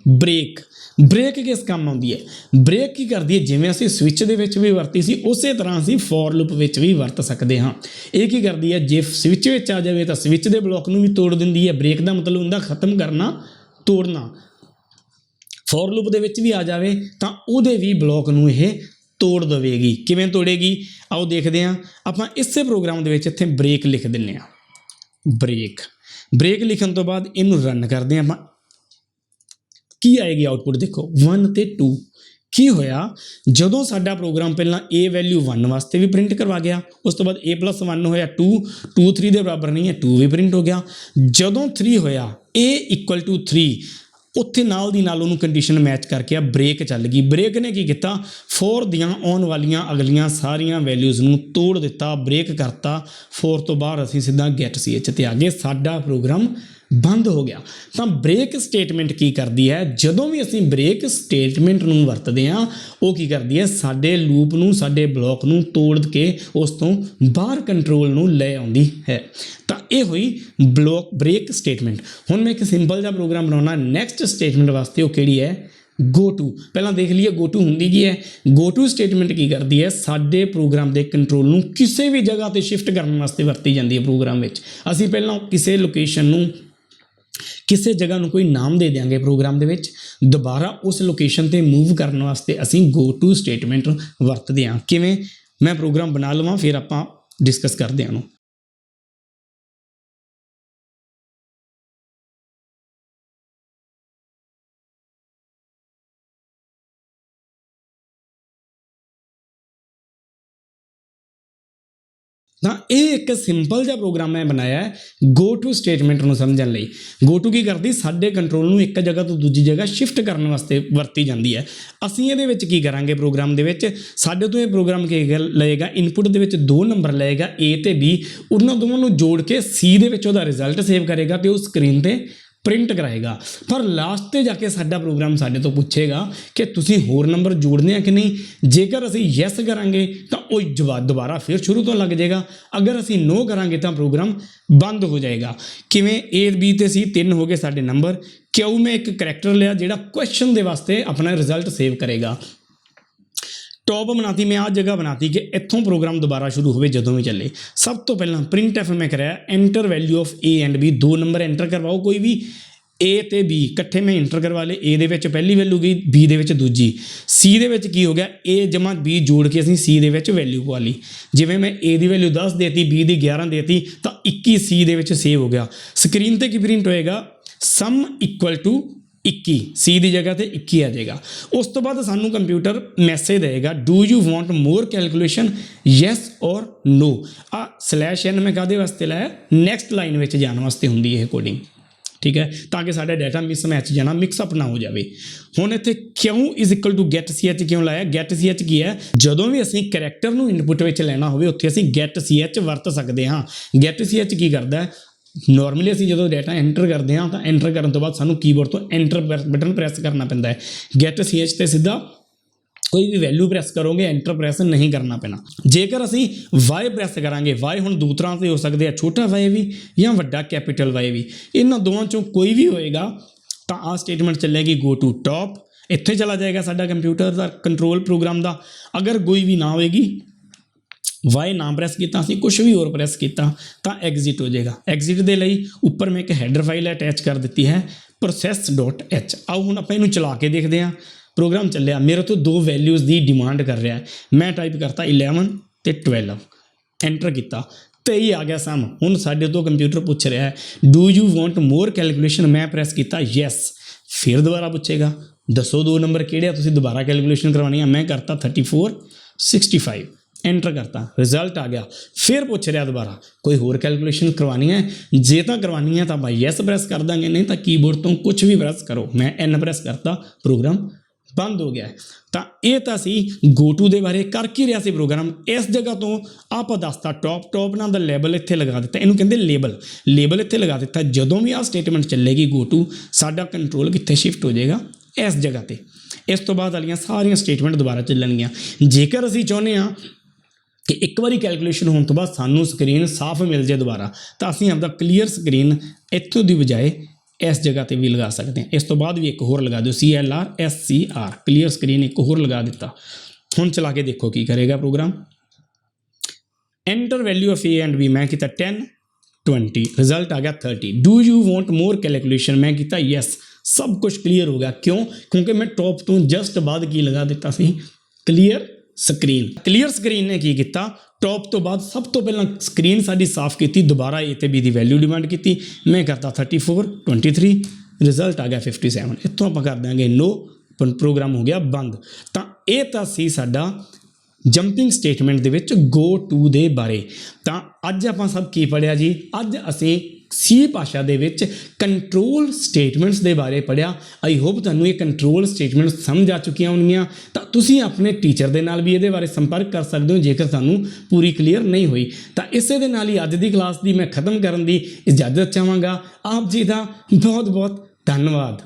ਬ੍ਰੇਕ। ਬ੍ਰੇਕ ਕਿਸ ਕੰਮ ਆਉਂਦੀ ਹੈ? ਬ੍ਰੇਕ ਕੀ ਕਰਦੀ ਹੈ? ਜਿਵੇਂ ਅਸੀਂ ਸਵਿਚ ਦੇ ਵਿੱਚ ਵੀ ਵਰਤੀ ਸੀ, ਉਸੇ ਤਰ੍ਹਾਂ ਅਸੀਂ ਫੋਰ ਲੂਪ ਵਿੱਚ ਵੀ ਵਰਤ ਸਕਦੇ ਹਾਂ। ਇਹ ਕੀ ਕਰਦੀ ਹੈ? ਜੇ ਸਵਿਚ ਵਿੱਚ ਆ ਜਾਵੇ ਤਾਂ ਸਵਿਚ ਦੇ ਬਲੋਕ ਨੂੰ ਵੀ ਤੋੜ ਦਿੰਦੀ ਹੈ। ਬ੍ਰੇਕ ਦਾ ਮਤਲਬ ਹੁੰਦਾ ਖਤਮ ਕਰਨਾ, ਤੋੜਨਾ। ਫੋਰ ਲੂਪ ਦੇ ਵਿੱਚ ਵੀ ਆ ਜਾਵੇ ਤਾਂ ਉਹਦੇ ਵੀ ਬਲੋਕ ਨੂੰ ਇਹ ਤੋੜ ਦੇਵੇਗੀ। ਕਿਵੇਂ ਤੋੜੇਗੀ? ਆਓ ਦੇਖਦੇ ਹਾਂ। ਆਪਾਂ ਇਸੇ ਪ੍ਰੋਗਰਾਮ ਦੇ ਵਿੱਚ ਇੱਥੇ ਬ੍ਰੇਕ ਲਿਖ ਦਿੰਦੇ ਹਾਂ। ਬ੍ਰੇਕ ਲਿਖਣ ਤੋਂ ਬਾਅਦ ਇਹਨੂੰ ਰਨ ਕਰਦੇ ਹਾਂ ਆਪਾਂ। ਕੀ ਆਏਗੀ ਆਊਟਪੁੱਟ? ਦੇਖੋ 1 ਤੇ 2। ਕੀ ਹੋਇਆ? ਜਦੋਂ ਸਾਡਾ ਪ੍ਰੋਗਰਾਮ ਪਹਿਲਾਂ a ਵੈਲਿਊ 1 ਵਾਸਤੇ ਵੀ ਪ੍ਰਿੰਟ ਕਰਵਾ ਗਿਆ, ਉਸ ਤੋਂ ਬਾਅਦ a + 1 ਹੋਇਆ 2, 2 3 ਦੇ ਬਰਾਬਰ ਨਹੀਂ ਹੈ, 2 ਵੀ ਪ੍ਰਿੰਟ ਹੋ ਗਿਆ। ਜਦੋਂ 3 ਹੋਇਆ a = 3, ਉੱਥੇ ਨਾਲ ਦੀ ਨਾਲ ਉਹਨੂੰ ਕੰਡੀਸ਼ਨ ਮੈਚ ਕਰਕੇ ਆ ਬ੍ਰੇਕ ਚੱਲ ਗਈ। ਬ੍ਰੇਕ ਨੇ ਕੀ ਕੀਤਾ, ਫੋਰ ਦੀਆਂ ਆਉਣ ਵਾਲੀਆਂ ਅਗਲੀਆਂ ਸਾਰੀਆਂ ਵੈਲਿਊਜ਼ ਨੂੰ ਤੋੜ ਦਿੱਤਾ, ਬ੍ਰੇਕ ਕਰਤਾ। ਫੋਰ ਤੋਂ ਬਾਅਦ ਅਸੀਂ ਸਿੱਧਾ ਗੈਟ ਸੀ ਐਚ 'ਤੇ ਆ ਗਏ, ਸਾਡਾ ਪ੍ਰੋਗਰਾਮ ਬੰਦ ਹੋ ਗਿਆ। ਤਾਂ ਬ੍ਰੇਕ ਸਟੇਟਮੈਂਟ ਕੀ ਕਰਦੀ ਹੈ, ਜਦੋਂ ਵੀ ਅਸੀਂ ਬ੍ਰੇਕ ਸਟੇਟਮੈਂਟ ਨੂੰ ਵਰਤਦੇ ਹਾਂ ਉਹ ਕੀ ਕਰਦੀ ਹੈ, ਸਾਡੇ ਲੂਪ ਨੂੰ, ਸਾਡੇ ਬਲੋਕ ਨੂੰ ਤੋੜ ਕੇ ਉਸ ਤੋਂ ਬਾਹਰ ਕੰਟਰੋਲ ਨੂੰ ਲੈ ਆਉਂਦੀ ਹੈ। ਤਾਂ ਇਹ ਹੋਈ ਬ੍ਰੇਕ ਸਟੇਟਮੈਂਟ। ਹੁਣ ਮੈਂ ਇੱਕ ਸਿੰਪਲ ਜਿਹਾ ਪ੍ਰੋਗਰਾਮ ਬਣਾਉਣਾ ਨੈਕਸਟ ਸਟੇਟਮੈਂਟ ਵਾਸਤੇ, ਉਹ ਕਿਹੜੀ ਹੈ, ਗੋ ਟੂ। ਪਹਿਲਾਂ ਦੇਖ ਲਈਏ ਗੋ ਟੂ ਹੁੰਦੀ ਕੀ ਹੈ। ਗੋ ਟੂ ਸਟੇਟਮੈਂਟ ਕੀ ਕਰਦੀ ਹੈ, ਸਾਡੇ ਪ੍ਰੋਗਰਾਮ ਦੇ ਕੰਟਰੋਲ ਨੂੰ ਕਿਸੇ ਵੀ ਜਗ੍ਹਾ 'ਤੇ ਸ਼ਿਫਟ ਕਰਨ ਵਾਸਤੇ ਵਰਤੀ ਜਾਂਦੀ ਹੈ। ਪ੍ਰੋਗਰਾਮ ਵਿੱਚ ਅਸੀਂ ਪਹਿਲਾਂ ਕਿਸੇ ਲੋਕੇਸ਼ਨ ਨੂੰ, ਕਿਸੇ ਜਗ੍ਹਾ ਨੂੰ ਕੋਈ ਨਾਮ ਦੇ ਦਿਆਂਗੇ ਪ੍ਰੋਗਰਾਮ ਦੇ ਵਿੱਚ, ਦੁਬਾਰਾ ਉਸ ਲੋਕੇਸ਼ਨ 'ਤੇ ਮੂਵ ਕਰਨ ਵਾਸਤੇ ਅਸੀਂ ਗੋ ਟੂ ਸਟੇਟਮੈਂਟ ਵਰਤਦੇ ਹਾਂ। ਕਿਵੇਂ, ਮੈਂ ਪ੍ਰੋਗਰਾਮ ਬਣਾ ਲਵਾਂ ਫਿਰ ਆਪਾਂ ਡਿਸਕਸ ਕਰਦੇ ਹਾਂ ਉਹਨੂੰ। ਤਾਂ ਇਹ ਇੱਕ ਸਿੰਪਲ ਜਿਹਾ ਪ੍ਰੋਗਰਾਮ ਮੈਂ ਬਣਾਇਆ ਹੈ ਗੋ ਟੂ ਸਟੇਟਮੈਂਟ ਨੂੰ ਸਮਝਣ ਲਈ। ਗੋ ਟੂ ਕੀ ਕਰਦੀ, ਸਾਡੇ ਕੰਟਰੋਲ ਨੂੰ ਇੱਕ ਜਗ੍ਹਾ ਤੋਂ ਦੂਜੀ ਜਗ੍ਹਾ ਸ਼ਿਫਟ ਕਰਨ ਵਾਸਤੇ ਵਰਤੀ ਜਾਂਦੀ ਹੈ। ਅਸੀਂ ਇਹਦੇ ਵਿੱਚ ਕੀ ਕਰਾਂਗੇ, ਪ੍ਰੋਗਰਾਮ ਦੇ ਵਿੱਚ ਸਾਡੇ ਤੋਂ ਇਹ ਪ੍ਰੋਗਰਾਮ ਕੀ ਲਏਗਾ, ਇਨਪੁਟ ਦੇ ਵਿੱਚ 2 ਨੰਬਰ ਲਏਗਾ A ਤੇ B, ਉਹਨਾਂ ਦੋਵਾਂ ਨੂੰ ਜੋੜ ਕੇ C ਦੇ ਵਿੱਚ ਉਹਦਾ ਰਿਜ਼ਲਟ ਸੇਵ ਕਰੇਗਾ ਤੇ ਉਹ ਸਕਰੀਨ 'ਤੇ ਪ੍ਰਿੰਟ ਕਰਾਏਗਾ। ਪਰ ਲਾਸਟ 'ਤੇ ਜਾ ਕੇ ਸਾਡਾ ਪ੍ਰੋਗਰਾਮ ਸਾਡੇ ਤੋਂ ਪੁੱਛੇਗਾ ਕਿ ਤੁਸੀਂ ਹੋਰ ਨੰਬਰ ਜੋੜਨੇ ਆ ਕਿ ਨਹੀਂ। ਜੇਕਰ ਅਸੀਂ ਯੈਸ ਕਰਾਂਗੇ ਤਾਂ ਉਹ ਜਵਾਬ ਦੁਬਾਰਾ ਫਿਰ ਸ਼ੁਰੂ ਤੋਂ ਲੱਗ ਜਾਏਗਾ। ਅਗਰ ਅਸੀਂ ਨੋ ਕਰਾਂਗੇ ਤਾਂ ਪ੍ਰੋਗਰਾਮ ਬੰਦ ਹੋ ਜਾਏਗਾ। ਕਿਵੇਂ, A B ਤੇ C 3 ਹੋ ਗਏ ਸਾਡੇ ਨੰਬਰ। ਕਿਉਂ, ਮੈਂ ਇੱਕ ਕਰੈਕਟਰ ਲਿਆ ਜਿਹੜਾ ਕੁਐਸਚਨ ਦੇ ਵਾਸਤੇ ਆਪਣਾ ਰਿਜ਼ਲਟ ਸੇਵ ਕਰੇਗਾ। ਟੌਪ ਬਣਾਤੀ ਮੈਂ, ਆਹ ਜਗ੍ਹਾ ਬਣਾਤੀ ਕਿ ਇੱਥੋਂ ਪ੍ਰੋਗਰਾਮ ਦੁਬਾਰਾ ਸ਼ੁਰੂ ਹੋਵੇ ਜਦੋਂ ਵੀ ਚੱਲੇ। ਸਭ ਤੋਂ ਪਹਿਲਾਂ ਪ੍ਰਿੰਟ ਐਫ ਮੈਂ ਕਰਿਆ, enter value of A and B, 2 number enter ਕਰਵਾਓ ਕੋਈ ਵੀ। A ਤੇ B ਇਕੱਠੇ ਮੈਂ ਐਂਟਰ ਕਰਵਾ ਲਏ। A ਦੇ ਵਿੱਚ ਪਹਿਲੀ ਵੈਲਿਊ ਗਈ, B ਦੇ ਵਿੱਚ ਦੂਜੀ। C ਦੇ ਵਿੱਚ ਕੀ ਹੋ ਗਿਆ, A ਜਮਾ B ਜੋੜ ਕੇ ਅਸੀਂ C ਦੇ ਵਿੱਚ ਵੈਲਿਊ ਪਵਾ ਲਈ। ਜਿਵੇਂ ਮੈਂ A ਦੀ ਵੈਲਿਊ 10 ਦੇਤੀ, B ਦੀ 11 ਦੇਤੀ, ਤਾਂ 21 C ਦੇ ਵਿੱਚ ਸੇਵ ਹੋ ਗਿਆ। ਸਕਰੀਨ 'ਤੇ ਕੀ ਪ੍ਰਿੰਟ ਹੋਏਗਾ, ਸਮ ਇਕੁਅਲ ਟੂ 21, C ਦੀ ਜਗ੍ਹਾ 'ਤੇ 21 ਆ ਜਾਏਗਾ। ਉਸ ਤੋਂ ਬਾਅਦ ਸਾਨੂੰ ਕੰਪਿਊਟਰ ਮੈਸੇਜ ਦੇਵੇਗਾ, do you want more calculation, yes ਔਰ ਨੋ। ਆ /n ਮੈਂ ਕਾਹਦੇ ਵਾਸਤੇ ਲਾਇਆ, ਨੈਕਸਟ ਲਾਈਨ ਵਿੱਚ ਜਾਣ ਵਾਸਤੇ ਹੁੰਦੀ ਇਹ ਕੋਡਿੰਗ, ਠੀਕ ਹੈ, ਤਾਂ ਕਿ ਸਾਡਾ ਡਾਟਾ ਮਿਸਮੈਚ ਜਾਣਾ, ਮਿਕਸਅਪ ਨਾ ਹੋ ਜਾਵੇ। ਹੁਣ ਇੱਥੇ ਕਿਉਂ is equal to get C H ਕਿਉਂ ਲਾਇਆ, ਗੈਟ ਸੀ ਐਚ ਕੀ ਹੈ, ਜਦੋਂ ਵੀ ਅਸੀਂ ਕਰੈਕਟਰ ਨੂੰ ਇਨਪੁਟ ਵਿੱਚ ਲੈਣਾ ਹੋਵੇ ਉੱਥੇ ਅਸੀਂ ਗੈਟ ਸੀ ਐਚ ਵਰਤ ਸਕਦੇ ਹਾਂ। ਗੈਟ ਸੀ ਐਚ ਕੀ ਕਰਦਾ ਹੈ, ਨੋਰਮਲੀ ਅਸੀਂ ਜਦੋਂ ਡਾਟਾ ਐਂਟਰ ਕਰਦੇ ਹਾਂ ਤਾਂ ਐਂਟਰ ਕਰਨ ਤੋਂ ਬਾਅਦ ਸਾਨੂੰ ਕੀਬੋਰਡ ਤੋਂ ਐਂਟਰ ਬਟਨ ਪ੍ਰੈਸ ਕਰਨਾ ਪੈਂਦਾ ਹੈ। ਗੈਟ ਸੀ ਐਚ 'ਤੇ ਸਿੱਧਾ ਕੋਈ ਵੀ ਵੈਲਿਊ ਪ੍ਰੈਸ ਕਰੋਗੇ, ਐਂਟਰ ਪ੍ਰੈਸ ਨਹੀਂ ਕਰਨਾ ਪੈਣਾ। ਜੇਕਰ ਅਸੀਂ ਵਾਈ ਪ੍ਰੈਸ ਕਰਾਂਗੇ, ਵਾਈ ਹੁਣ ਦੋ ਤਰ੍ਹਾਂ ਦੇ ਹੋ ਸਕਦੇ ਆ, ਛੋਟਾ ਵਾਈ ਵੀ ਜਾਂ ਵੱਡਾ ਕੈਪੀਟਲ ਵਾਈ ਵੀ। ਇਹਨਾਂ ਦੋਵਾਂ 'ਚੋਂ ਕੋਈ ਵੀ ਹੋਏਗਾ ਤਾਂ ਆਹ ਸਟੇਟਮੈਂਟ ਚੱਲੇਗੀ ਗੋ ਟੂ ਟੌਪ, ਇੱਥੇ ਚਲਾ ਜਾਏਗਾ ਸਾਡਾ ਕੰਪਿਊਟਰ ਦਾ ਕੰਟਰੋਲ ਪ੍ਰੋਗਰਾਮ ਦਾ। ਅਗਰ ਕੋਈ ਵੀ ਨਾ ਹੋਏਗੀ, ਵਾਈ ਨਾ ਪ੍ਰੈਸ ਕੀਤਾ, ਅਸੀਂ ਕੁਛ ਵੀ ਹੋਰ ਪ੍ਰੈਸ ਕੀਤਾ ਤਾਂ ਐਗਜ਼ਿਟ ਹੋ ਜਾਏਗਾ। ਐਗਜ਼ਿਟ ਦੇ ਲਈ ਉੱਪਰ ਮੈਂ ਇੱਕ ਹੈਡਰ ਫਾਈਲ ਅਟੈਚ ਕਰ ਦਿੱਤੀ ਹੈ process.h। ਆਓ ਹੁਣ ਆਪਾਂ ਇਹਨੂੰ ਚਲਾ ਕੇ ਦੇਖਦੇ ਹਾਂ। ਪ੍ਰੋਗਰਾਮ ਚੱਲਿਆ, ਮੇਰੇ ਤੋਂ 2 ਵੈਲਿਊਜ਼ ਦੀ ਡਿਮਾਂਡ ਕਰ ਰਿਹਾ ਹੈ। ਮੈਂ ਟਾਈਪ ਕਰਤਾ 11 ਤੇ 12, ਐਂਟਰ ਕੀਤਾ, 23 ਆ ਗਿਆ ਸਮ। ਹੁਣ ਸਾਡੇ ਤੋਂ ਕੰਪਿਊਟਰ ਪੁੱਛ ਰਿਹਾ ਹੈ do you want more calculation, ਮੈਂ ਪ੍ਰੈਸ ਕੀਤਾ ਯੈਸ। ਫਿਰ ਦੁਬਾਰਾ ਪੁੱਛੇਗਾ ਦੱਸੋ 2 ਨੰਬਰ ਕਿਹੜੇ ਆ ਤੁਸੀਂ ਦੁਬਾਰਾ ਕੈਲਕੂਲੇਸ਼ਨ ਕਰਵਾਉਣੀ ਆ, ਮੈਂ ਕਰਤਾ 34 65, ਐਂਟਰ ਕਰਤਾ, ਰਿਜ਼ਲਟ ਆ ਗਿਆ। ਫਿਰ ਪੁੱਛ ਰਿਹਾ ਦੁਬਾਰਾ ਕੋਈ ਹੋਰ ਕੈਲਕੂਲੇਸ਼ਨ ਕਰਵਾਉਣੀ ਹੈ, ਜੇ ਤਾਂ ਕਰਵਾਉਣੀ ਹੈ ਤਾਂ ਆਪਾਂ ਯੈਸ ਪ੍ਰੈਸ ਕਰ ਦਾਂਗੇ, ਨਹੀਂ ਤਾਂ ਕੀਬੋਰਡ ਤੋਂ ਕੁਛ ਵੀ ਪ੍ਰੈਸ ਕਰੋ। ਮੈਂ ਐਨ ਪ੍ਰੈਸ ਕਰਤਾ, ਪ੍ਰੋਗਰਾਮ ਬੰਦ ਹੋ ਗਿਆ। ਤਾਂ ਇਹ ਤਾਂ ਸੀ ਗੋ ਟੂ ਦੇ ਬਾਰੇ। ਕਰ ਕੀ ਰਿਹਾ ਸੀ ਪ੍ਰੋਗਰਾਮ, ਇਸ ਜਗ੍ਹਾ ਤੋਂ ਆਪਾਂ ਦੱਸਤਾ ਟੌਪ ਨਾਲ ਦਾ ਲੈਬਲ ਇੱਥੇ ਲਗਾ ਦਿੱਤਾ, ਇਹਨੂੰ ਕਹਿੰਦੇ ਲੇਬਲ ਇੱਥੇ ਲਗਾ ਦਿੱਤਾ। ਜਦੋਂ ਵੀ ਆਹ ਸਟੇਟਮੈਂਟ ਚੱਲੇਗੀ ਗੋ ਟੂ, ਸਾਡਾ ਕੰਟਰੋਲ ਕਿੱਥੇ ਸ਼ਿਫਟ ਹੋ ਜਾਏਗਾ, ਇਸ ਜਗ੍ਹਾ 'ਤੇ। ਇਸ ਤੋਂ ਬਾਅਦ ਵਾਲੀਆਂ ਸਾਰੀਆਂ ਸਟੇਟਮੈਂਟ ਦੁਬਾਰਾ ਚੱਲਣਗੀਆਂ। ਜੇਕਰ ਅਸੀਂ ਚਾਹੁੰਦੇ ਹਾਂ ਕਿ ਇੱਕ ਵਾਰੀ ਕੈਲਕੂਲੇਸ਼ਨ ਹੋਣ ਤੋਂ ਬਾਅਦ ਸਾਨੂੰ ਸਕਰੀਨ ਸਾਫ਼ ਮਿਲ ਜਾਏ ਦੁਬਾਰਾ, ਤਾਂ ਅਸੀਂ ਆਪਦਾ ਕਲੀਅਰ ਸਕਰੀਨ ਇੱਥੋਂ ਦੀ ਬਜਾਏ ਇਸ ਜਗ੍ਹਾ 'ਤੇ ਵੀ ਲਗਾ ਸਕਦੇ ਹਾਂ। ਇਸ ਤੋਂ ਬਾਅਦ ਵੀ ਇੱਕ ਹੋਰ ਲਗਾ ਦਿਓ, CLRSCR, ਕਲੀਅਰ ਸਕਰੀਨ ਇੱਕ ਹੋਰ ਲਗਾ ਦਿੱਤਾ। ਹੁਣ ਚਲਾ ਕੇ ਦੇਖੋ ਕੀ ਕਰੇਗਾ program. Enter value of A and B, ਮੈਂ ਕੀਤਾ 10 20, ਰਿਜ਼ਲਟ ਆ ਗਿਆ 30। Do you want more calculation, ਮੈਂ ਕੀਤਾ ਯੈਸ। ਸਭ ਕੁਝ ਕਲੀਅਰ ਹੋ ਗਿਆ। ਕਿਉਂ, ਕਿਉਂਕਿ ਮੈਂ ਟੌਪ ਤੋਂ ਜਸਟ ਬਾਅਦ ਕੀ ਲਗਾ ਦਿੱਤਾ ਸੀ, ਕਲੀਅਰ ਸਕਰੀਨ। ਕਲੀਅਰ ਸਕਰੀਨ ਨੇ ਕੀ ਕੀਤਾ, ਟੌਪ ਤੋਂ ਬਾਅਦ ਸਭ ਤੋਂ ਪਹਿਲਾਂ ਸਕਰੀਨ ਸਾਡੀ ਸਾਫ਼ ਕੀਤੀ, ਦੁਬਾਰਾ A ਤੇ B ਦੀ ਵੈਲਿਊ ਡਿਮਾਂਡ ਕੀਤੀ। ਮੈਂ ਕਰਤਾ 34 23, ਰਿਜ਼ਲਟ ਆ ਗਿਆ 57। ਇੱਥੋਂ ਆਪਾਂ ਕਰ ਦਾਂਗੇ ਨੋ, ਪ੍ਰੋਗਰਾਮ ਹੋ ਗਿਆ ਬੰਦ। ਤਾਂ ਇਹ ਤਾਂ ਸੀ ਸਾਡਾ ਜੰਪਿੰਗ ਸਟੇਟਮੈਂਟ ਦੇ ਵਿੱਚ ਗੋ ਟੂ ਦੇ ਬਾਰੇ। ਤਾਂ ਅੱਜ ਆਪਾਂ ਸਭ ਕੀ ਪੜ੍ਹਿਆ ਜੀ, ਅੱਜ ਅਸੀਂ ਸੀ ਭਾਸ਼ਾ ਦੇ ਵਿੱਚ ਕੰਟਰੋਲ ਸਟੇਟਮੈਂਟਸ ਦੇ ਬਾਰੇ ਪੜ੍ਹਿਆ। ਆਈ ਹੋਪ ਤੁਹਾਨੂੰ ਇਹ ਕੰਟਰੋਲ ਸਟੇਟਮੈਂਟਸ ਸਮਝ ਆ ਚੁੱਕੀਆਂ ਹੋਣਗੀਆਂ। ਤਾਂ ਤੁਸੀਂ ਆਪਣੇ ਟੀਚਰ ਦੇ ਨਾਲ ਵੀ ਇਹਦੇ ਬਾਰੇ ਸੰਪਰਕ ਕਰ ਸਕਦੇ ਹੋ ਜੇਕਰ ਤੁਹਾਨੂੰ ਪੂਰੀ ਕਲੀਅਰ ਨਹੀਂ ਹੋਈ। ਤਾਂ ਇਸੇ ਦੇ ਨਾਲ ਹੀ ਅੱਜ ਦੀ ਕਲਾਸ ਦੀ ਮੈਂ ਖਤਮ ਕਰਨ ਦੀ ਇਜਾਜ਼ਤ ਚਾਹਾਂਗਾ। ਆਪ ਜੀ ਦਾ ਬਹੁਤ ਬਹੁਤ ਧੰਨਵਾਦ।